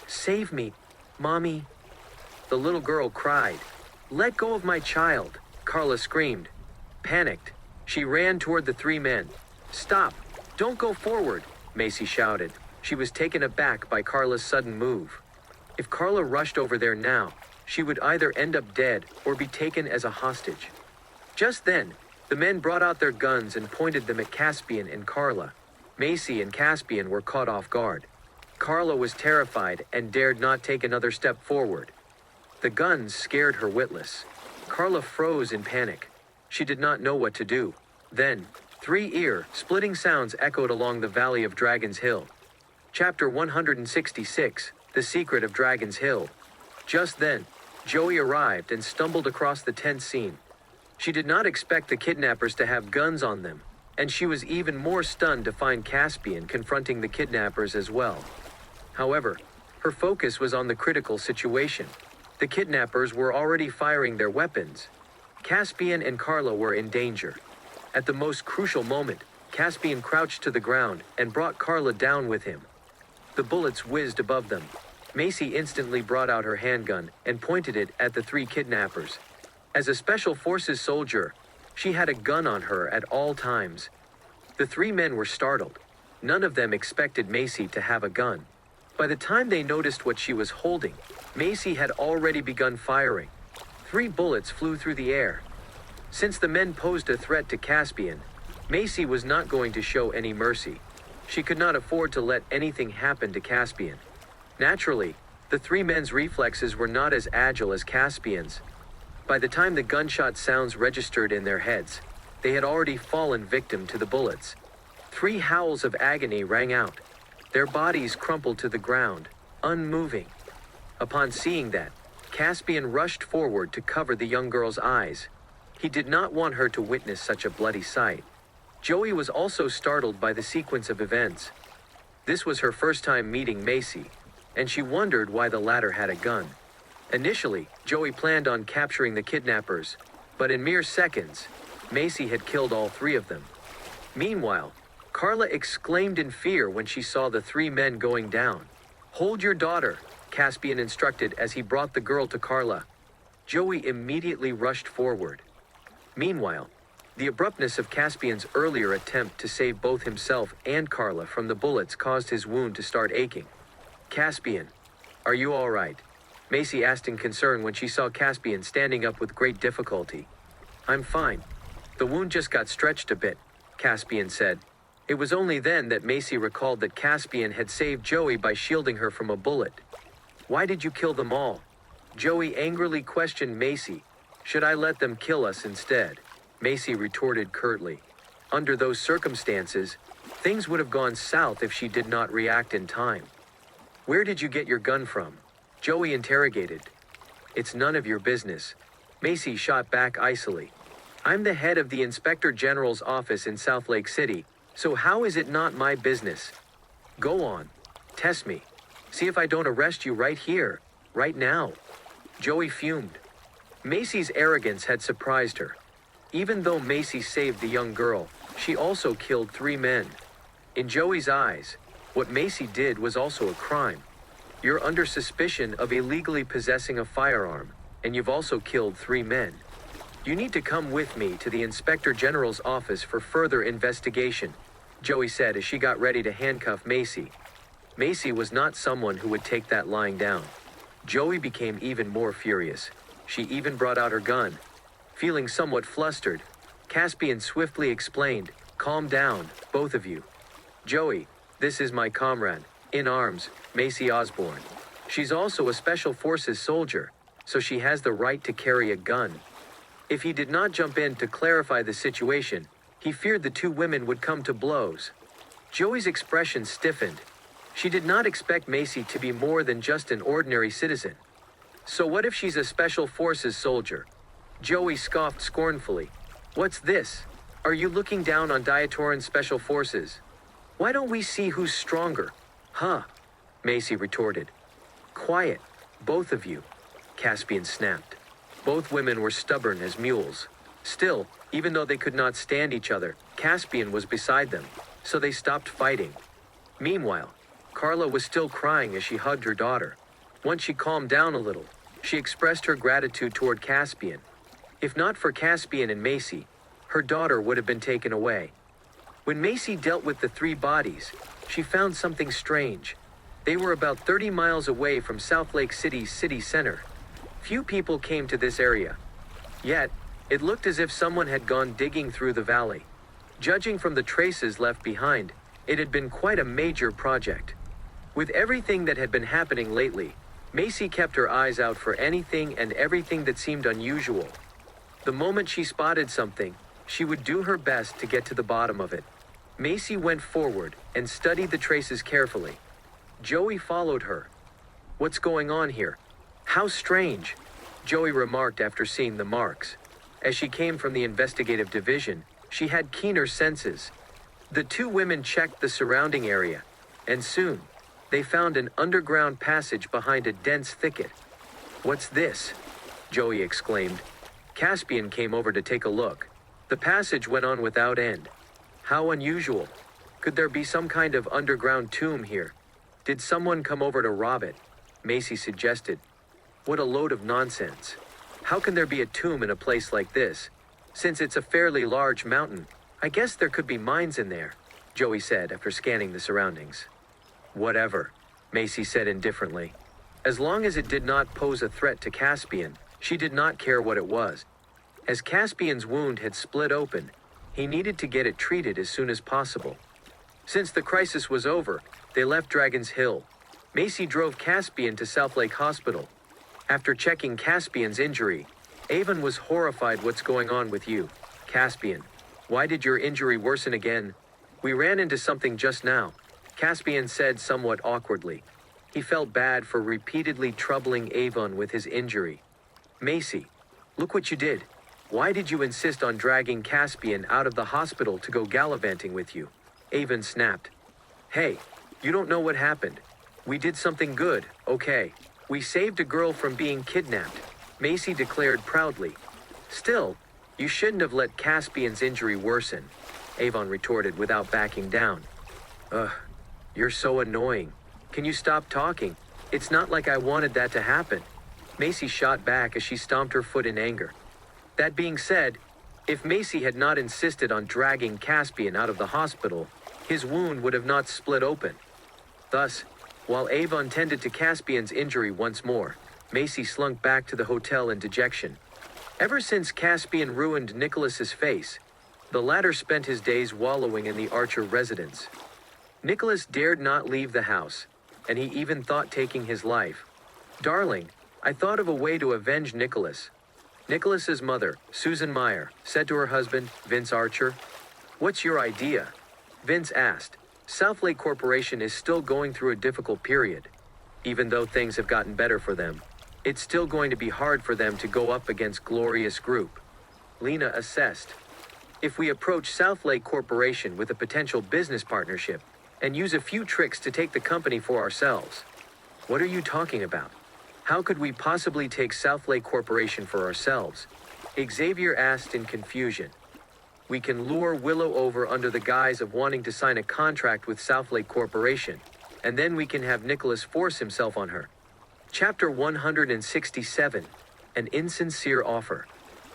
save me, Mommy. The little girl cried. Let go of my child, Carla screamed. Panicked, she ran toward the three men. Stop, don't go forward, Macy shouted. She was taken aback by Carla's sudden move. If Carla rushed over there now, she would either end up dead or be taken as a hostage. Just then, the men brought out their guns and pointed them at Caspian and Carla. Macy and Caspian were caught off guard. Carla was terrified and dared not take another step forward. The guns scared her witless. Carla froze in panic. She did not know what to do. Then, three ear-splitting sounds echoed along the valley of Dragon's Hill. Chapter 166, The Secret of Dragon's Hill. Just then, Joey arrived and stumbled across the tense scene. She did not expect the kidnappers to have guns on them, and she was even more stunned to find Caspian confronting the kidnappers as well. However, her focus was on the critical situation. The kidnappers were already firing their weapons. Caspian and Carla were in danger. At the most crucial moment, Caspian crouched to the ground and brought Carla down with him. The bullets whizzed above them. Macy instantly brought out her handgun and pointed it at the three kidnappers. As a Special Forces soldier, she had a gun on her at all times. The three men were startled. None of them expected Macy to have a gun. By the time they noticed what she was holding, Macy had already begun firing. 3 bullets flew through the air. Since the men posed a threat to Caspian, Macy was not going to show any mercy. She could not afford to let anything happen to Caspian. Naturally, the 3 men's reflexes were not as agile as Caspian's. By the time the gunshot sounds registered in their heads, they had already fallen victim to the bullets. 3 howls of agony rang out. Their bodies crumpled to the ground, unmoving. Upon seeing that, Caspian rushed forward to cover the young girl's eyes. He did not want her to witness such a bloody sight. Joey was also startled by the sequence of events. This was her first time meeting Macy. and she wondered why the latter had a gun. Initially, Joey planned on capturing the kidnappers, but in mere seconds, Macy had killed all three of them. Meanwhile, Carla exclaimed in fear when she saw the three men going down. "Hold your daughter," Caspian instructed as he brought the girl to Carla. Joey immediately rushed forward. Meanwhile, the abruptness of Caspian's earlier attempt to save both himself and Carla from the bullets caused his wound to start aching. "Caspian, are you all right?" Macy asked in concern when she saw Caspian standing up with great difficulty. "I'm fine. The wound just got stretched a bit," Caspian said. It was only then that Macy recalled that Caspian had saved Joey by shielding her from a bullet. "Why did you kill them all?" Joey angrily questioned Macy. "Should I let them kill us instead?" Macy retorted curtly. Under those circumstances, things would have gone south if she did not react in time. "Where did you get your gun from?" Joey interrogated. "It's none of your business," Macy shot back icily. "I'm the head of the Inspector General's office in South Lake City, so how is it not my business? Go on. Test me. See if I don't arrest you right here, right now." Joey fumed. Macy's arrogance had surprised her. Even though Macy saved the young girl, she also killed three men. In Joey's eyes, what Macy did was also a crime. "You're under suspicion of illegally possessing a firearm, and you've also killed three men. You need to come with me to the Inspector General's office for further investigation," Joey said as she got ready to handcuff Macy. Macy was not someone who would take that lying down. Joey became even more furious. She even brought out her gun. Feeling somewhat flustered, Caspian swiftly explained, "Calm down, both of you. Joey, this is my comrade, in arms, Macy Osborne. She's also a Special Forces soldier, so she has the right to carry a gun." If he did not jump in to clarify the situation, he feared the two women would come to blows. Joey's expression stiffened. She did not expect Macy to be more than just an ordinary citizen. "So what if she's a Special Forces soldier?" Joey scoffed scornfully. "What's this? Are you looking down on Diatoran Special Forces? Why don't we see who's stronger?" "Huh," Macy retorted. "Quiet, both of you," Caspian snapped. Both women were stubborn as mules. Still, even though they could not stand each other, Caspian was beside them, so they stopped fighting. Meanwhile, Carla was still crying as she hugged her daughter. Once she calmed down a little, she expressed her gratitude toward Caspian. If not for Caspian and Macy, her daughter would have been taken away. When Macy dealt with the three bodies, she found something strange. They were about 30 miles away from South Lake City's city center. Few people came to this area. Yet, it looked as if someone had gone digging through the valley. Judging from the traces left behind, it had been quite a major project. With everything that had been happening lately, Macy kept her eyes out for anything and everything that seemed unusual. The moment she spotted something, she would do her best to get to the bottom of it. Macy went forward and studied the traces carefully. Joey followed her. "What's going on here? How strange," Joey remarked after seeing the marks. As she came from the investigative division, she had keener senses. The two women checked the surrounding area, and soon, they found an underground passage behind a dense thicket. "What's this?" Joey exclaimed. Caspian came over to take a look. The passage went on without end. "How unusual. Could there be some kind of underground tomb here? Did someone come over to rob it?" Macy suggested. "What a load of nonsense. How can there be a tomb in a place like this? Since it's a fairly large mountain, I guess there could be mines in there," Joey said after scanning the surroundings. "Whatever," Macy said indifferently. As long as it did not pose a threat to Caspian, she did not care what it was. As Caspian's wound had split open, he needed to get it treated as soon as possible. Since the crisis was over, they left Dragon's Hill. Macy drove Caspian to South Lake Hospital. After checking Caspian's injury, Avon was horrified. "What's going on with you, Caspian? Why did your injury worsen again?" "We ran into something just now," Caspian said somewhat awkwardly. He felt bad for repeatedly troubling Avon with his injury. "Macy, look what you did. Why did you insist on dragging Caspian out of the hospital to go gallivanting with you?" Avon snapped. "Hey, you don't know what happened. We did something good, okay. We saved a girl from being kidnapped, Macy declared proudly. Still, you shouldn't have let Caspian's injury worsen, Avon retorted without backing down. Ugh, you're so annoying. Can you stop talking? It's not like I wanted that to happen. Macy shot back as she stomped her foot in anger. That being said, if Macy had not insisted on dragging Caspian out of the hospital, his wound would have not split open. Thus, while Avon tended to Caspian's injury once more, Macy slunk back to the hotel in dejection. Ever since Caspian ruined Nicholas's face, the latter spent his days wallowing in the Archer residence. Nicholas dared not leave the house, and he even thought taking his life. Darling, I thought of a way to avenge Nicholas. Nicholas's mother, Susan Meyer, said to her husband, Vince Archer. What's your idea? Vince asked. Southlake Corporation is still going through a difficult period. Even though things have gotten better for them, it's still going to be hard for them to go up against Glorious Group. Lena assessed. If we approach Southlake Corporation with a potential business partnership, and use a few tricks to take the company for ourselves. What are you talking about? How could we possibly take Southlake Corporation for ourselves? Xavier asked in confusion. We can lure Willow over under the guise of wanting to sign a contract with Southlake Corporation, and then we can have Nicholas force himself on her. Chapter 167, An Insincere Offer.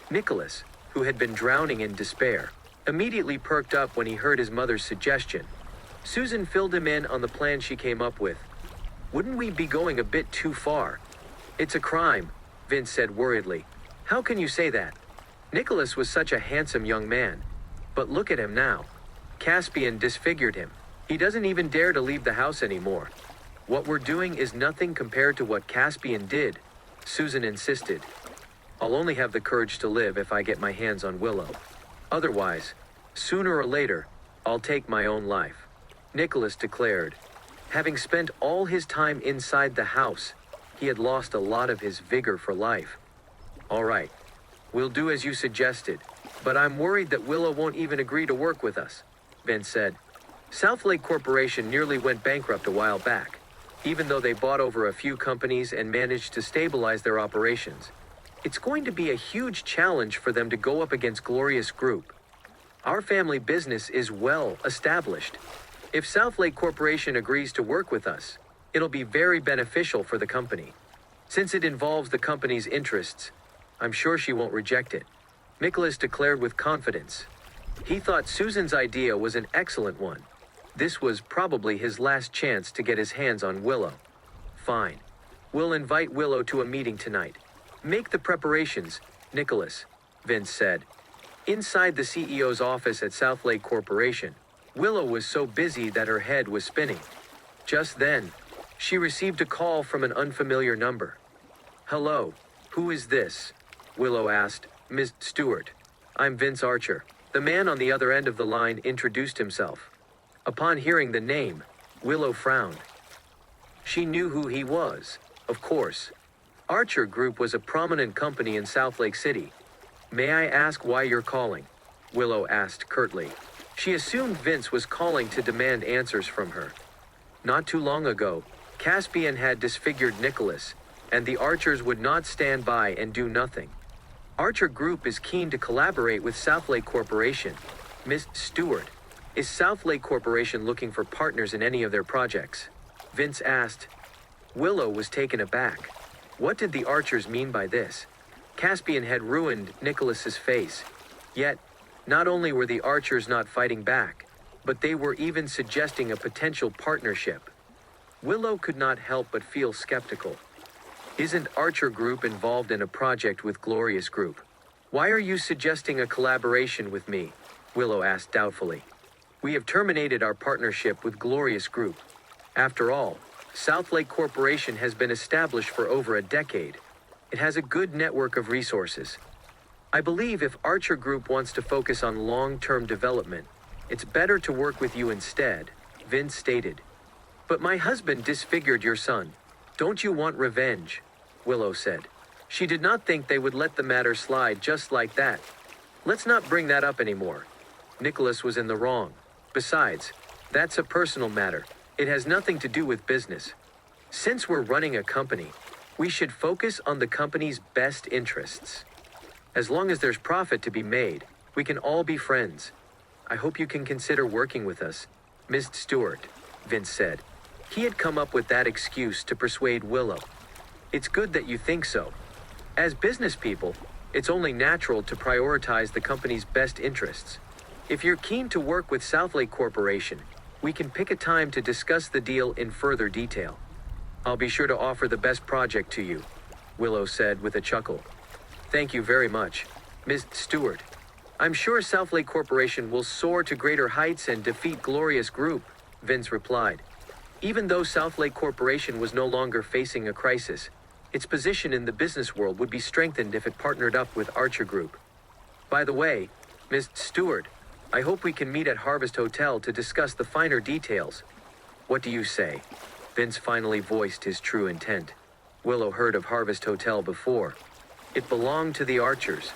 Nicholas, who had been drowning in despair, immediately perked up when he heard his mother's suggestion. Susan filled him in on the plan she came up with. Wouldn't we be going a bit too far? It's a crime, Vince said worriedly. How can you say that? Nicholas was such a handsome young man. But look at him now. Caspian disfigured him. He doesn't even dare to leave the house anymore. What we're doing is nothing compared to what Caspian did, Susan insisted. I'll only have the courage to live if I get my hands on Willow. Otherwise, sooner or later, I'll take my own life. Nicholas declared. Having spent all his time inside the house, he had lost a lot of his vigor for life. All right, we'll do as you suggested, but I'm worried that Willow won't even agree to work with us, Vince said. Southlake Corporation nearly went bankrupt a while back, even though they bought over a few companies and managed to stabilize their operations. It's going to be a huge challenge for them to go up against Glorious Group. Our family business is well established. If Southlake Corporation agrees to work with us, it'll be very beneficial for the company. Since it involves the company's interests, I'm sure she won't reject it, Nicholas declared with confidence. He thought Susan's idea was an excellent one. This was probably his last chance to get his hands on Willow. Fine. We'll invite Willow to a meeting tonight. Make the preparations, Nicholas, Vince said. Inside the CEO's office at Southlake Corporation, Willow was so busy that her head was spinning. Just then, she received a call from an unfamiliar number. Hello, who is this? Willow asked. Ms. Stewart. I'm Vince Archer. The man on the other end of the line introduced himself. Upon hearing the name, Willow frowned. She knew who he was, of course. Archer Group was a prominent company in Southlake City. May I ask why you're calling? Willow asked curtly. She assumed Vince was calling to demand answers from her. Not too long ago, Caspian had disfigured Nicholas, and the Archers would not stand by and do nothing. Archer Group is keen to collaborate with Southlake Corporation. Miss Stewart, is Southlake Corporation looking for partners in any of their projects? Vince asked. Willow was taken aback. What did the Archers mean by this? Caspian had ruined Nicholas's face. Yet, not only were the Archers not fighting back, but they were even suggesting a potential partnership. Willow could not help but feel skeptical. Isn't Archer Group involved in a project with Glorious Group? Why are you suggesting a collaboration with me? Willow asked doubtfully. We have terminated our partnership with Glorious Group. After all, Southlake Corporation has been established for over a decade. It has a good network of resources. I believe if Archer Group wants to focus on long-term development, it's better to work with you instead, Vince stated. But my husband disfigured your son. Don't you want revenge? Willow said. She did not think they would let the matter slide just like that. Let's not bring that up anymore. Nicholas was in the wrong. Besides, that's a personal matter. It has nothing to do with business. Since we're running a company, we should focus on the company's best interests. As long as there's profit to be made, we can all be friends. I hope you can consider working with us, Ms. Stewart, Vince said. He had come up with that excuse to persuade Willow. It's good that you think so. As business people, it's only natural to prioritize the company's best interests. If you're keen to work with Southlake Corporation, we can pick a time to discuss the deal in further detail. I'll be sure to offer the best project to you, Willow said with a chuckle. Thank you very much, Ms. Stewart. I'm sure Southlake Corporation will soar to greater heights and defeat Glorious Group, Vince replied. Even though Southlake Corporation was no longer facing a crisis, its position in the business world would be strengthened if it partnered up with Archer Group. By the way, Ms. Stewart, I hope we can meet at Harvest Hotel to discuss the finer details. What do you say? Vince finally voiced his true intent. Willow heard of Harvest Hotel before. It belonged to the Archers.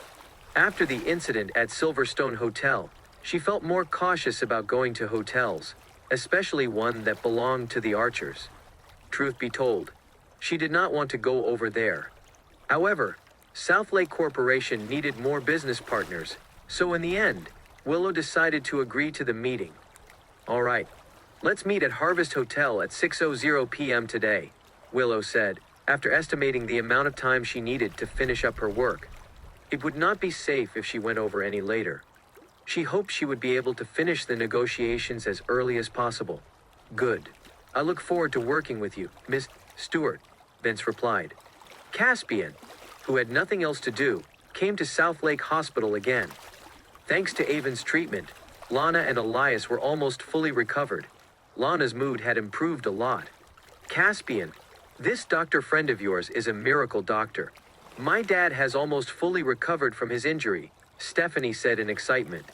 After the incident at Silverstone Hotel, she felt more cautious about going to hotels, especially one that belonged to the Archers. Truth be told, she did not want to go over there. However, Southlake Corporation needed more business partners, so in the end, Willow decided to agree to the meeting. All right, let's meet at Harvest Hotel at 6:00 p.m. today, Willow said, after estimating the amount of time she needed to finish up her work. It would not be safe if she went over any later. She hoped she would be able to finish the negotiations as early as possible. Good. I look forward to working with you, Miss Stewart, Vince replied. Caspian, who had nothing else to do, came to Southlake Hospital again. Thanks to Avon's treatment, Lana and Elias were almost fully recovered. Lana's mood had improved a lot. Caspian, this doctor friend of yours is a miracle doctor. My dad has almost fully recovered from his injury, Stephanie said in excitement.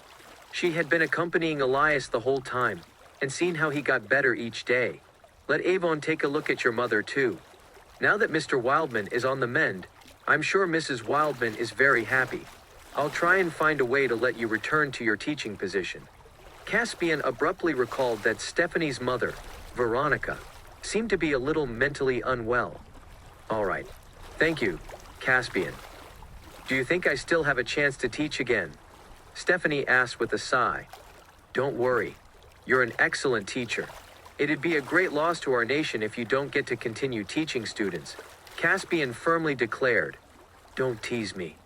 She had been accompanying Elias the whole time, and seen how he got better each day. Let Avon take a look at your mother too. Now that Mr. Wildman is on the mend, I'm sure Mrs. Wildman is very happy. I'll try and find a way to let you return to your teaching position. Caspian abruptly recalled that Stephanie's mother, Veronica, seemed to be a little mentally unwell. All right. Thank you, Caspian. Do you think I still have a chance to teach again? Stephanie asked with a sigh. Don't worry. You're an excellent teacher. It'd be a great loss to our nation if you don't get to continue teaching students, Caspian firmly declared. Don't tease me.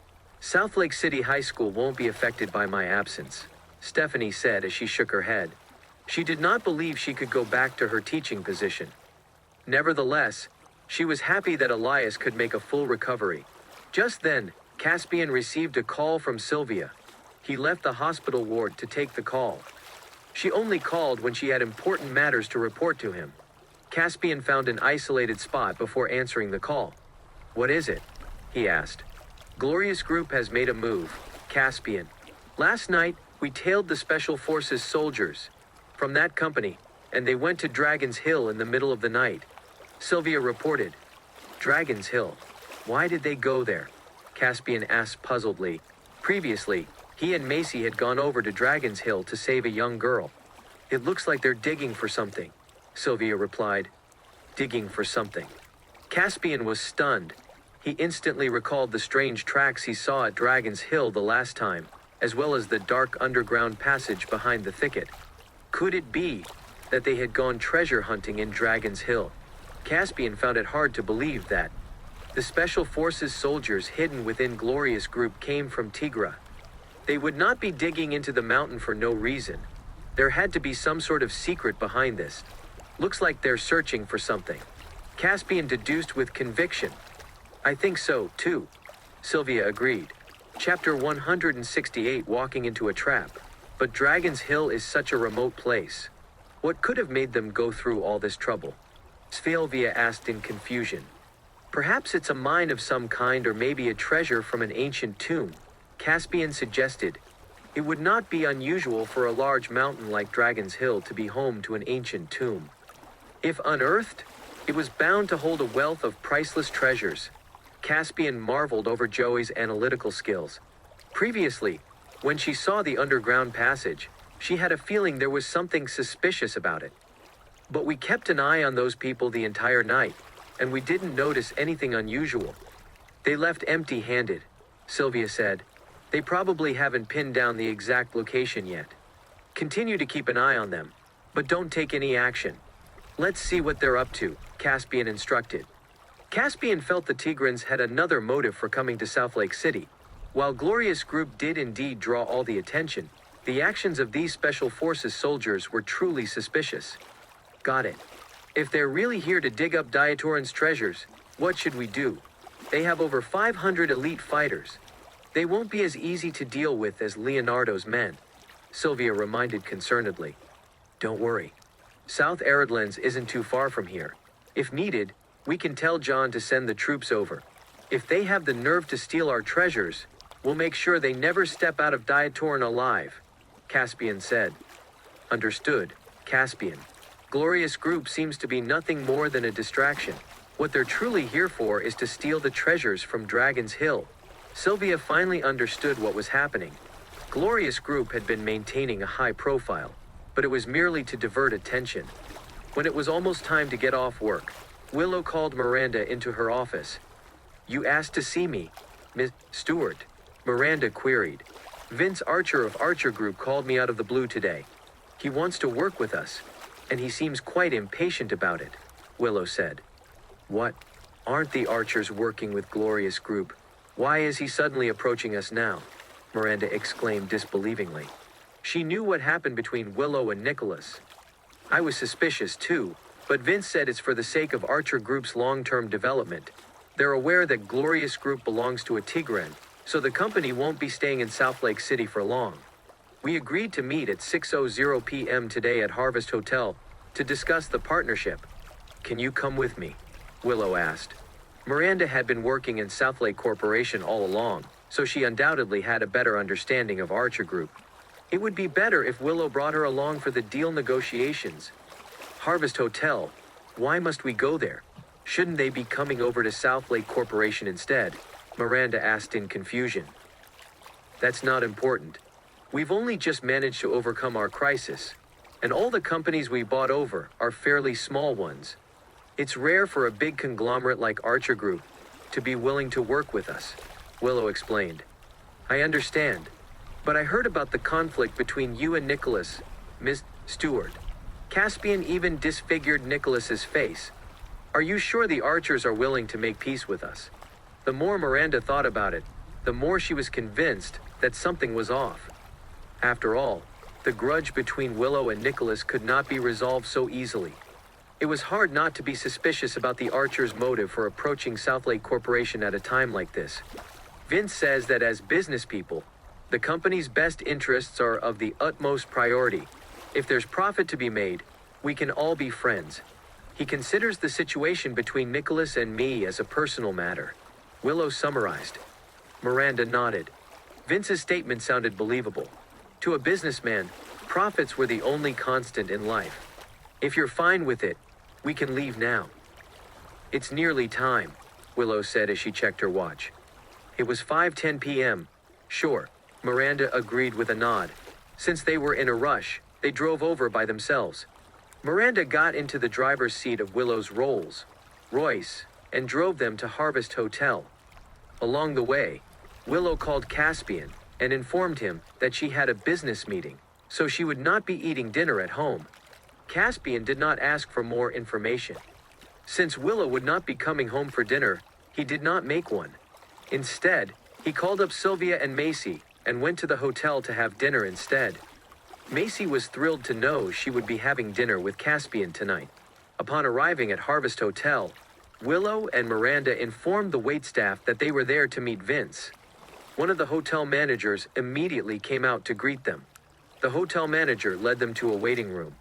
Southlake City High School won't be affected by my absence, Stephanie said as she shook her head. She did not believe she could go back to her teaching position. Nevertheless, she was happy that Elias could make a full recovery. Just then, Caspian received a call from Sylvia. He left the hospital ward to take the call. She only called when she had important matters to report to him. Caspian found an isolated spot before answering the call. What is it? He asked. Glorious Group has made a move, Caspian. Last night, we tailed the Special Forces soldiers from that company, and they went to Dragon's Hill in the middle of the night. Sylvia reported. Dragon's Hill. Why did they go there? Caspian asked puzzledly. Previously, he and Macy had gone over to Dragon's Hill to save a young girl. It looks like they're digging for something, Sylvia replied. Digging for something. Caspian was stunned. He instantly recalled the strange tracks he saw at Dragon's Hill the last time, as well as the dark underground passage behind the thicket. Could it be that they had gone treasure hunting in Dragon's Hill? Caspian found it hard to believe that. The Special Forces soldiers hidden within Glorious Group came from Tigra. They would not be digging into the mountain for no reason. There had to be some sort of secret behind this. Looks like they're searching for something. Caspian deduced with conviction. I think so, too. Sylvia agreed. Chapter 168, Walking into a Trap. But Dragon's Hill is such a remote place. What could have made them go through all this trouble? Sylvia asked in confusion. Perhaps it's a mine of some kind or maybe a treasure from an ancient tomb, Caspian suggested. It would not be unusual for a large mountain like Dragon's Hill to be home to an ancient tomb. If unearthed, it was bound to hold a wealth of priceless treasures. Caspian marveled over Joey's analytical skills. Previously, when she saw the underground passage, she had a feeling there was something suspicious about it. But we kept an eye on those people the entire night, and we didn't notice anything unusual. They left empty-handed, Sylvia said. They probably haven't pinned down the exact location yet. Continue to keep an eye on them, but don't take any action. Let's see what they're up to, Caspian instructed. Caspian felt the Tigrans had another motive for coming to South Lake City. While Glorious Group did indeed draw all the attention, the actions of these Special Forces soldiers were truly suspicious. Got it. If they're really here to dig up Diatoran's treasures, what should we do? They have over 500 elite fighters. They won't be as easy to deal with as Leonardo's men, Sylvia reminded concernedly. Don't worry. South Aridlands isn't too far from here. If needed, we can tell John to send the troops over. If they have the nerve to steal our treasures, we'll make sure they never step out of Diatoran alive, Caspian said. Understood, Caspian. Glorious Group seems to be nothing more than a distraction. What they're truly here for is to steal the treasures from Dragon's Hill. Sylvia finally understood what was happening. Glorious Group had been maintaining a high profile, but it was merely to divert attention. When it was almost time to get off work, Willow called Miranda into her office. You asked to see me, Miss Stewart? Miranda queried. Vince Archer of Archer Group called me out of the blue today. He wants to work with us, and he seems quite impatient about it, Willow said. What? Aren't the Archers working with Glorious Group? Why is he suddenly approaching us now? Miranda exclaimed disbelievingly. She knew what happened between Willow and Nicholas. I was suspicious too, but Vince said it's for the sake of Archer Group's long-term development. They're aware that Glorious Group belongs to a Tigran, so the company won't be staying in South Lake City for long. We agreed to meet at 6:00 p.m. today at Harvest Hotel to discuss the partnership. Can you come with me? Willow asked. Miranda had been working in South Lake Corporation all along, so she undoubtedly had a better understanding of Archer Group. It would be better if Willow brought her along for the deal negotiations. Harvest Hotel, why must we go there? Shouldn't they be coming over to South Lake Corporation instead? Miranda asked in confusion. That's not important. We've only just managed to overcome our crisis, and all the companies we bought over are fairly small ones. It's rare for a big conglomerate like Archer Group to be willing to work with us, Willow explained. I understand, but I heard about the conflict between you and Nicholas, Miss Stewart. Caspian even disfigured Nicholas's face. Are you sure the Archers are willing to make peace with us? The more Miranda thought about it, the more she was convinced that something was off. After all, the grudge between Willow and Nicholas could not be resolved so easily. It was hard not to be suspicious about the Archers' motive for approaching South Lake Corporation at a time like this. Vince says that as business people, the company's best interests are of the utmost priority. If there's profit to be made, we can all be friends. He considers the situation between Nicholas and me as a personal matter, Willow summarized. Miranda nodded. Vince's statement sounded believable. To a businessman, profits were the only constant in life. If you're fine with it, we can leave now. It's nearly time, Willow said as she checked her watch. It was 5:10 p.m. Sure, Miranda agreed with a nod. Since they were in a rush, they drove over by themselves. Miranda got into the driver's seat of Willow's Rolls-Royce and drove them to Harvest Hotel. Along the way, Willow called Caspian and informed him that she had a business meeting, so she would not be eating dinner at home. Caspian did not ask for more information. Since Willow would not be coming home for dinner, he did not make one. Instead, he called up Sylvia and Macy and went to the hotel to have dinner instead. Macy was thrilled to know she would be having dinner with Caspian tonight. Upon arriving at Harvest Hotel, Willow and Miranda informed the waitstaff that they were there to meet Vince. One of the hotel managers immediately came out to greet them. The hotel manager led them to a waiting room.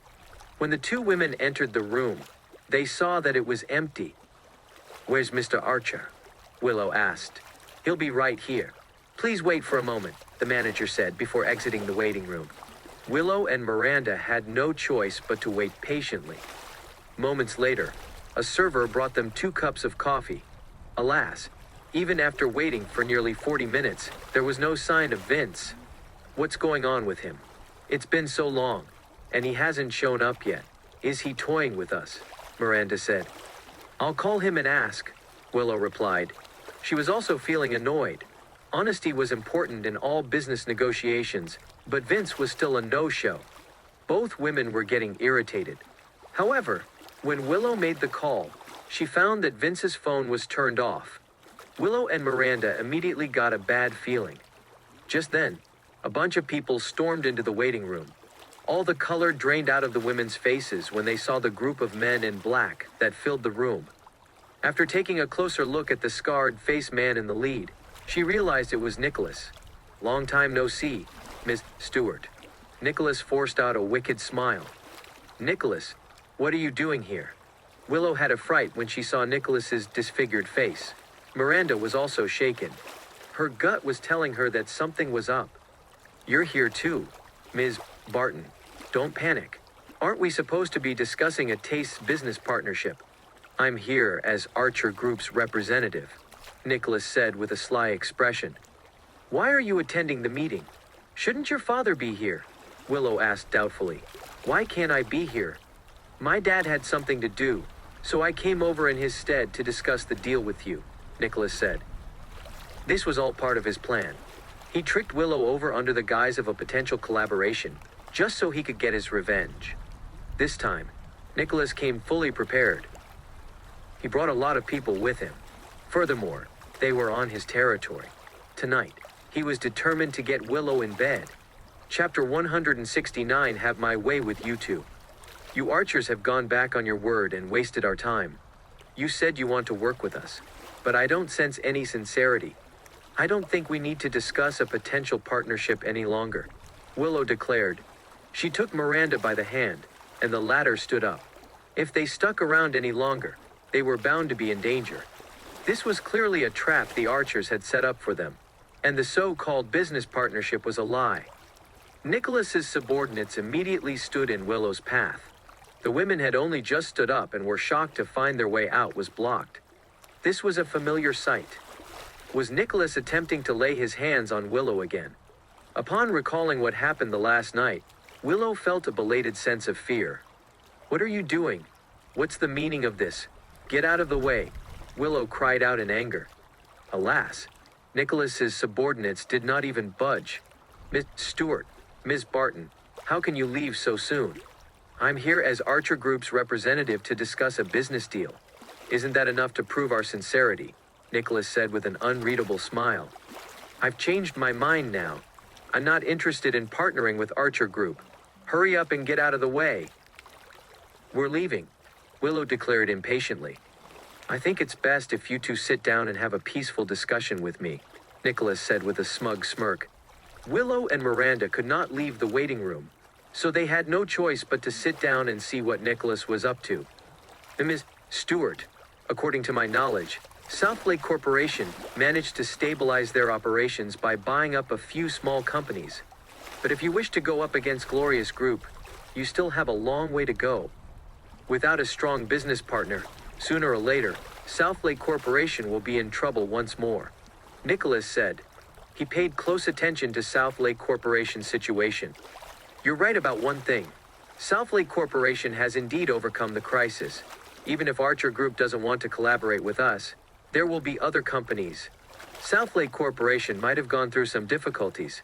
When the two women entered the room, they saw that it was empty. Where's Mr. Archer? Willow asked. He'll be right here. Please wait for a moment, the manager said before exiting the waiting room. Willow and Miranda had no choice but to wait patiently. Moments later, a server brought them 2 cups of coffee. Alas, even after waiting for nearly 40 minutes, there was no sign of Vince. What's going on with him? It's been so long, and he hasn't shown up yet, Is he toying with us? Miranda said. I'll call him and ask, Willow replied. She was also feeling annoyed. Honesty was important in all business negotiations, but Vince was still a no-show. Both women were getting irritated. However, when Willow made the call, she found that Vince's phone was turned off. Willow and Miranda immediately got a bad feeling. Just then, a bunch of people stormed into the waiting room. All the color drained out of the women's faces when they saw the group of men in black that filled the room. After taking a closer look at the scarred-faced man in the lead, she realized it was Nicholas. Long time no see, Miss Stewart. Nicholas forced out a wicked smile. Nicholas, what are you doing here? Willow had a fright when she saw Nicholas's disfigured face. Miranda was also shaken. Her gut was telling her that something was up. You're here too, Ms. Barton. Don't panic. Aren't we supposed to be discussing a Taste's business partnership? I'm here as Archer Group's representative, Nicholas said with a sly expression. Why are you attending the meeting? Shouldn't your father be here? Willow asked doubtfully. Why can't I be here? My dad had something to do, so I came over in his stead to discuss the deal with you, Nicholas said. This was all part of his plan. He tricked Willow over under the guise of a potential collaboration, just so he could get his revenge. This time, Nicholas came fully prepared. He brought a lot of people with him. Furthermore, they were on his territory. Tonight, he was determined to get Willow in bed. Chapter 169, Have My Way with You two. You Archers have gone back on your word and wasted our time. You said you want to work with us, but I don't sense any sincerity. I don't think we need to discuss a potential partnership any longer, Willow declared. She took Miranda by the hand, and the latter stood up. If they stuck around any longer, they were bound to be in danger. This was clearly a trap the Archers had set up for them, and the so-called business partnership was a lie. Nicholas's subordinates immediately stood in Willow's path. The women had only just stood up and were shocked to find their way out was blocked. This was a familiar sight. Was Nicholas attempting to lay his hands on Willow again? Upon recalling what happened the last night, Willow felt a belated sense of fear. What are you doing? What's the meaning of this? Get out of the way, Willow cried out in anger. Alas, Nicholas's subordinates did not even budge. Miss Stewart, Ms. Barton, how can you leave so soon? I'm here as Archer Group's representative to discuss a business deal. Isn't that enough to prove our sincerity? Nicholas said with an unreadable smile. I've changed my mind now. I'm not interested in partnering with Archer Group. Hurry up and get out of the way. We're leaving, Willow declared impatiently. I think it's best if you two sit down and have a peaceful discussion with me, Nicholas said with a smug smirk. Willow and Miranda could not leave the waiting room, so they had no choice but to sit down and see what Nicholas was up to. Ms. Stewart, according to my knowledge, Southlake Corporation managed to stabilize their operations by buying up a few small companies. But if you wish to go up against Glorious Group, you still have a long way to go. Without a strong business partner, sooner or later, Southlake Corporation will be in trouble once more, Nicholas said. He paid close attention to Southlake Corporation's situation. You're right about one thing. Southlake Corporation has indeed overcome the crisis. Even if Archer Group doesn't want to collaborate with us, there will be other companies. Southlake Corporation might have gone through some difficulties,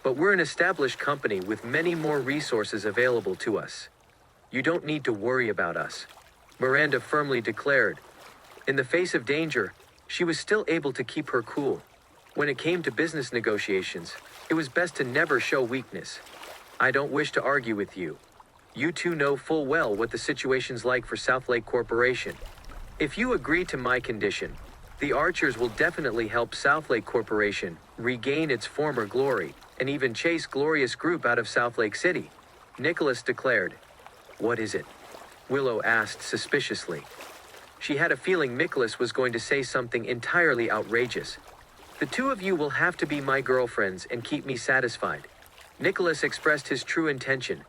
but we're an established company with many more resources available to us. You don't need to worry about us, Miranda firmly declared. In the face of danger, she was still able to keep her cool. When it came to business negotiations, it was best to never show weakness. I don't wish to argue with you. You two know full well what the situation's like for Southlake Corporation. If you agree to my condition, the Archers will definitely help Southlake Corporation regain its former glory and even chase Glorious Group out of Southlake City, Nicholas declared. What is it? Willow asked suspiciously. She had a feeling Nicholas was going to say something entirely outrageous. The two of you will have to be my girlfriends and keep me satisfied. Nicholas expressed his true intention.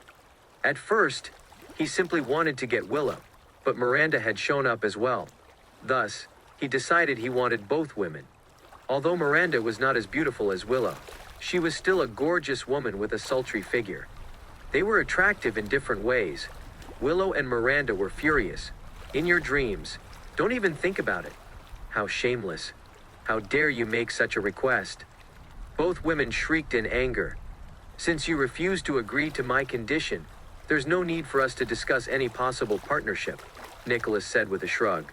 At first, he simply wanted to get Willow, but Miranda had shown up as well. Thus, he decided he wanted both women. Although Miranda was not as beautiful as Willow, she was still a gorgeous woman with a sultry figure. They were attractive in different ways. Willow and Miranda were furious. In your dreams. Don't even think about it. How shameless. How dare you make such a request? Both women shrieked in anger. Since you refuse to agree to my condition, there's no need for us to discuss any possible partnership, Nicholas said with a shrug.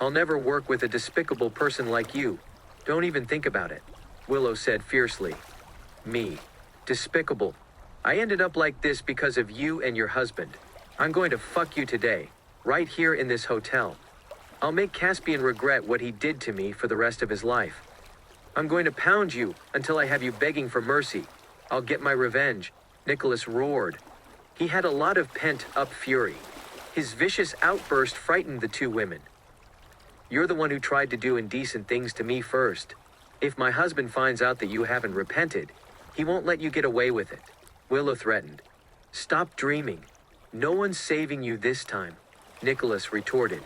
I'll never work with a despicable person like you. Don't even think about it, Willow said fiercely. Me. Despicable. I ended up like this because of you and your husband. I'm going to fuck you today, right here in this hotel. I'll make Caspian regret what he did to me for the rest of his life. I'm going to pound you until I have you begging for mercy. I'll get my revenge, Nicholas roared. He had a lot of pent-up fury. His vicious outburst frightened the two women. You're the one who tried to do indecent things to me first. If my husband finds out that you haven't repented, he won't let you get away with it, Willow threatened. Stop dreaming. No one's saving you this time, Nicholas retorted.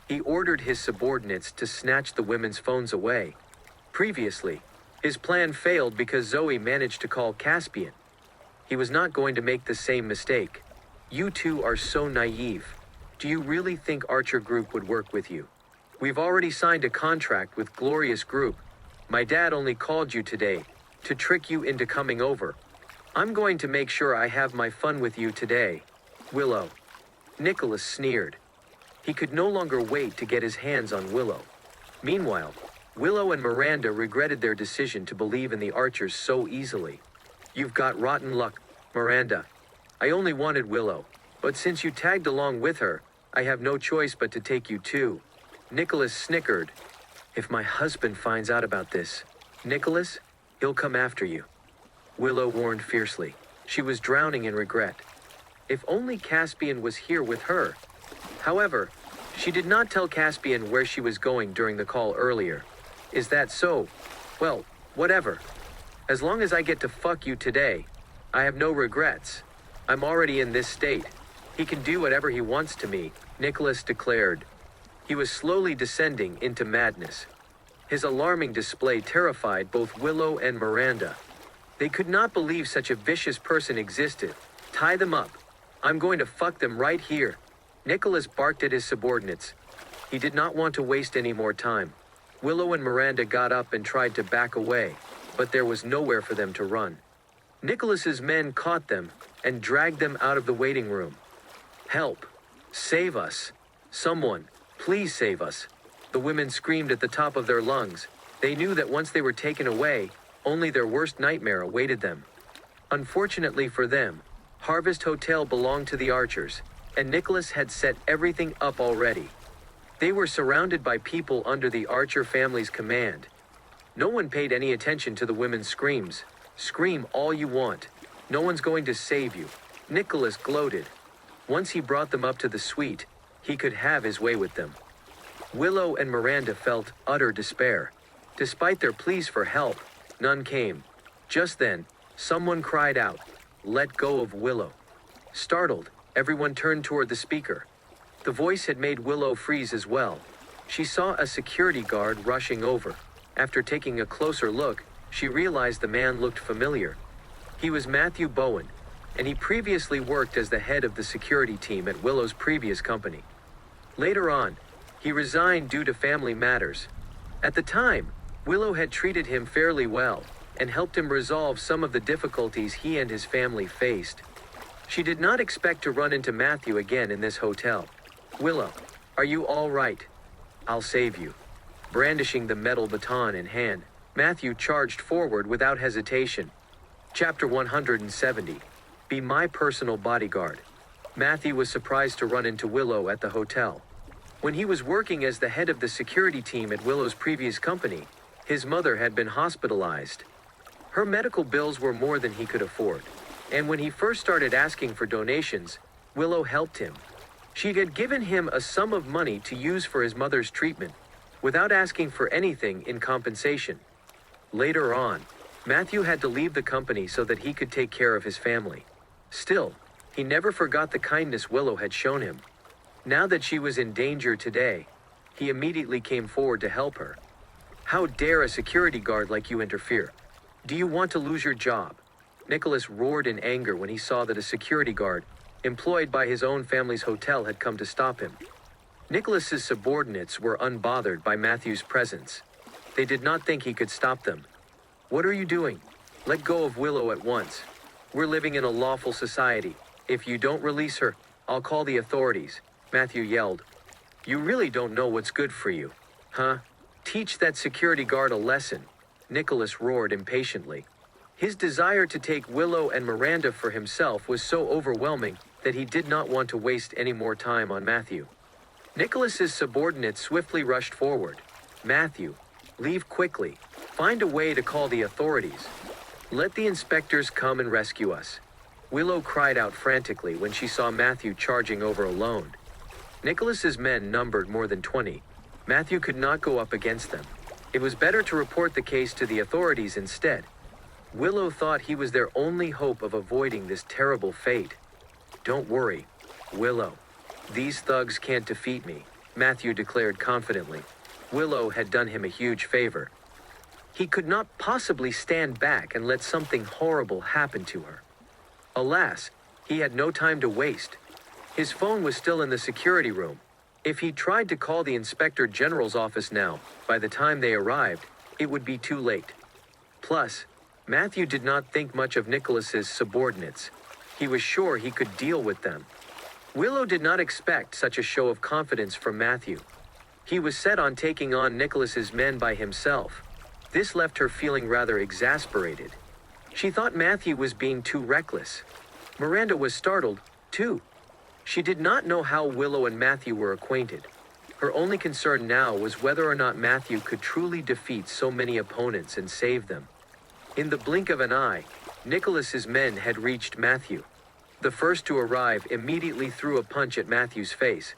He ordered his subordinates to snatch the women's phones away. Previously, his plan failed because Zoe managed to call Caspian. He was not going to make the same mistake. You two are so naive. Do you really think Archer Group would work with you? We've already signed a contract with Glorious Group. My dad only called you today to trick you into coming over. I'm going to make sure I have my fun with you today, Willow. Nicholas sneered. He could no longer wait to get his hands on Willow. Meanwhile, Willow and Miranda regretted their decision to believe in the Archers so easily. You've got rotten luck, Miranda. I only wanted Willow, but since you tagged along with her, I have no choice but to take you too. Nicholas snickered. If my husband finds out about this, Nicholas, he'll come after you. Willow warned fiercely. She was drowning in regret. If only Caspian was here with her. However, she did not tell Caspian where she was going during the call earlier. Is that so? Well, whatever. As long as I get to fuck you today, I have no regrets. I'm already in this state. He can do whatever he wants to me, Nicholas declared. He was slowly descending into madness. His alarming display terrified both Willow and Miranda. They could not believe such a vicious person existed. Tie them up. I'm going to fuck them right here. Nicholas barked at his subordinates. He did not want to waste any more time. Willow and Miranda got up and tried to back away, but there was nowhere for them to run. Nicholas's men caught them and dragged them out of the waiting room. Help! Save us! Someone, please save us! The women screamed at the top of their lungs. They knew that once they were taken away, only their worst nightmare awaited them. Unfortunately for them, Harvest Hotel belonged to the Archers, and Nicholas had set everything up already. They were surrounded by people under the Archer family's command. No one paid any attention to the women's screams. Scream all you want. No one's going to save you. Nicholas gloated. Once he brought them up to the suite, he could have his way with them. Willow and Miranda felt utter despair. Despite their pleas for help, none came. Just then, someone cried out, "Let go of Willow." Startled, everyone turned toward the speaker. The voice had made Willow freeze as well. She saw a security guard rushing over. After taking a closer look, she realized the man looked familiar. He was Matthew Bowen, and he previously worked as the head of the security team at Willow's previous company. Later on, he resigned due to family matters. At the time, Willow had treated him fairly well and helped him resolve some of the difficulties he and his family faced. She did not expect to run into Matthew again in this hotel. Willow, are you all right? I'll save you. Brandishing the metal baton in hand, Matthew charged forward without hesitation. Chapter 170. Be my personal bodyguard. Matthew was surprised to run into Willow at the hotel. When he was working as the head of the security team at Willow's previous company, his mother had been hospitalized. Her medical bills were more than he could afford, and when he first started asking for donations, Willow helped him. She had given him a sum of money to use for his mother's treatment, without asking for anything in compensation. Later on, Matthew had to leave the company so that he could take care of his family. Still, he never forgot the kindness Willow had shown him. Now that she was in danger today, he immediately came forward to help her. How dare a security guard like you interfere? Do you want to lose your job? Nicholas roared in anger when he saw that a security guard employed by his own family's hotel, had come to stop him. Nicholas's subordinates were unbothered by Matthew's presence. They did not think he could stop them. "What are you doing? Let go of Willow at once. We're living in a lawful society. If you don't release her, I'll call the authorities," Matthew yelled. "You really don't know what's good for you, huh? Teach that security guard a lesson," Nicholas roared impatiently. His desire to take Willow and Miranda for himself was so overwhelming that he did not want to waste any more time on Matthew. Nicholas's subordinates swiftly rushed forward. "Matthew, leave quickly. Find a way to call the authorities. Let the inspectors come and rescue us," Willow cried out frantically when she saw Matthew charging over alone. Nicholas's men numbered more than 20. Matthew could not go up against them. It was better to report the case to the authorities instead. Willow thought he was their only hope of avoiding this terrible fate. "Don't worry, Willow. These thugs can't defeat me," Matthew declared confidently. Willow had done him a huge favor. He could not possibly stand back and let something horrible happen to her. Alas, he had no time to waste. His phone was still in the security room. If he tried to call the Inspector General's office now, by the time they arrived, it would be too late. Plus, Matthew did not think much of Nicholas's subordinates. He was sure he could deal with them. Willow did not expect such a show of confidence from Matthew. He was set on taking on Nicholas's men by himself. This left her feeling rather exasperated. She thought Matthew was being too reckless. Miranda was startled, too. She did not know how Willow and Matthew were acquainted. Her only concern now was whether or not Matthew could truly defeat so many opponents and save them. In the blink of an eye, Nicholas's men had reached Matthew. The first to arrive immediately threw a punch at Matthew's face.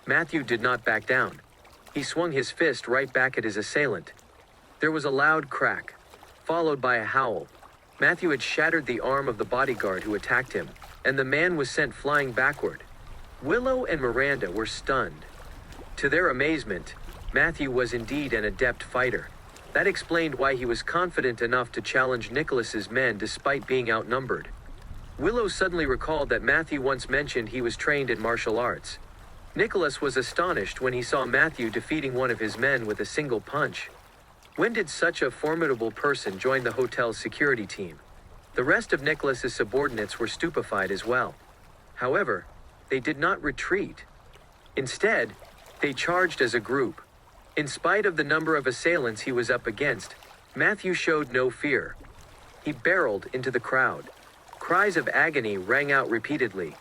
Matthew did not back down. He swung his fist right back at his assailant. There was a loud crack, followed by a howl. Matthew had shattered the arm of the bodyguard who attacked him, and the man was sent flying backward. Willow and Miranda were stunned. To their amazement, Matthew was indeed an adept fighter. That explained why he was confident enough to challenge Nicholas's men despite being outnumbered. Willow suddenly recalled that Matthew once mentioned he was trained in martial arts. Nicholas was astonished when he saw Matthew defeating one of his men with a single punch. When did such a formidable person join the hotel's security team? The rest of Nicholas's subordinates were stupefied as well. However, they did not retreat. Instead, they charged as a group. In spite of the number of assailants he was up against, Matthew showed no fear. He barreled into the crowd. Cries of agony rang out repeatedly.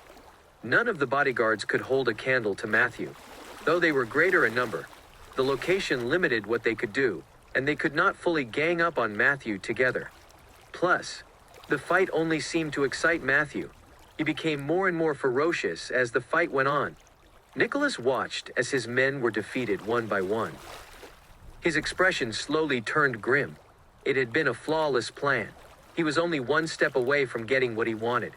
None of the bodyguards could hold a candle to Matthew. Though they were greater in number, the location limited what they could do, and they could not fully gang up on Matthew together. Plus, the fight only seemed to excite Matthew. He became more and more ferocious as the fight went on. Nicholas watched as his men were defeated one by one. His expression slowly turned grim. It had been a flawless plan. He was only one step away from getting what he wanted.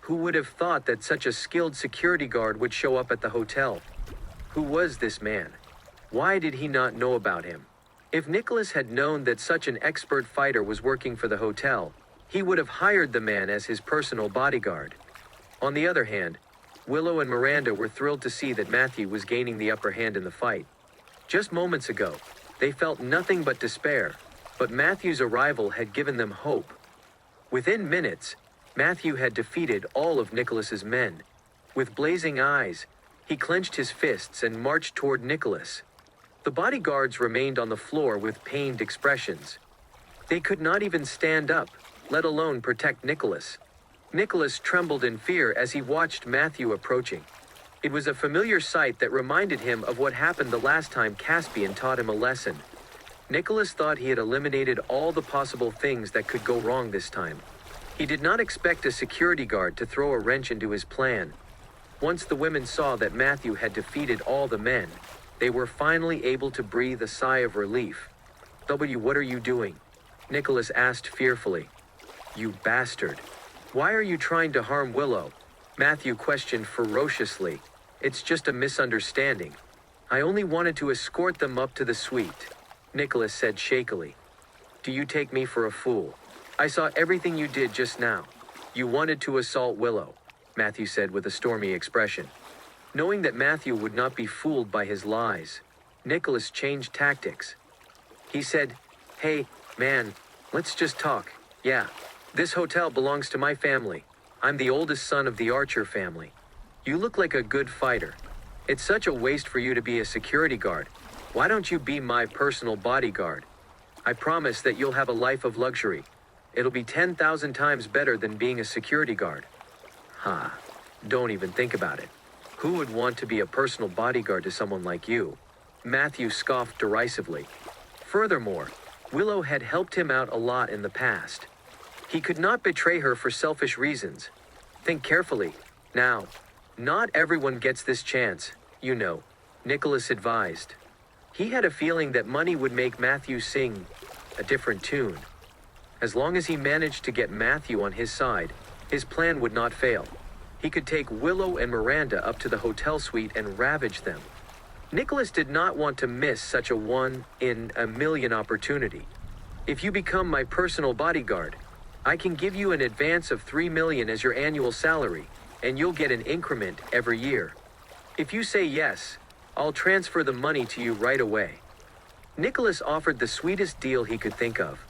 Who would have thought that such a skilled security guard would show up at the hotel? Who was this man? Why did he not know about him? If Nicholas had known that such an expert fighter was working for the hotel, he would have hired the man as his personal bodyguard. On the other hand, Willow and Miranda were thrilled to see that Matthew was gaining the upper hand in the fight. Just moments ago, they felt nothing but despair, but Matthew's arrival had given them hope. Within minutes, Matthew had defeated all of Nicholas's men. With blazing eyes, he clenched his fists and marched toward Nicholas. The bodyguards remained on the floor with pained expressions. They could not even stand up, let alone protect Nicholas. Nicholas trembled in fear as he watched Matthew approaching. It was a familiar sight that reminded him of what happened the last time Caspian taught him a lesson. Nicholas thought he had eliminated all the possible things that could go wrong this time. He did not expect a security guard to throw a wrench into his plan. Once the women saw that Matthew had defeated all the men, they were finally able to breathe a sigh of relief. "What are you doing?" Nicholas asked fearfully. "You bastard. Why are you trying to harm Willow?" Matthew questioned ferociously. "It's just a misunderstanding. I only wanted to escort them up to the suite," Nicholas said shakily. "Do you take me for a fool? I saw everything you did just now. You wanted to assault Willow. Matthew said with a stormy expression. Knowing that Matthew would not be fooled by his lies, Nicholas changed tactics. He said, "Hey, man, let's just talk. Yeah, this hotel belongs to my family. I'm the oldest son of the Archer family. You look like a good fighter. It's such a waste for you to be a security guard. Why don't you be my personal bodyguard? I promise that you'll have a life of luxury. It'll be 10,000 times better than being a security guard." Ha, don't even think about it. Who would want to be a personal bodyguard to someone like you? Matthew scoffed derisively. Furthermore, Willow had helped him out a lot in the past. He could not betray her for selfish reasons. Think carefully. Now, not everyone gets this chance, you know, Nicholas advised. He had a feeling that money would make Matthew sing a different tune. As long as he managed to get Matthew on his side, his plan would not fail. He could take Willow and Miranda up to the hotel suite and ravage them. Nicholas did not want to miss such a one-in-a-million opportunity. "If you become my personal bodyguard, I can give you an advance of $3 million as your annual salary, and you'll get an increment every year. If you say yes, I'll transfer the money to you right away." Nicholas offered the sweetest deal he could think of.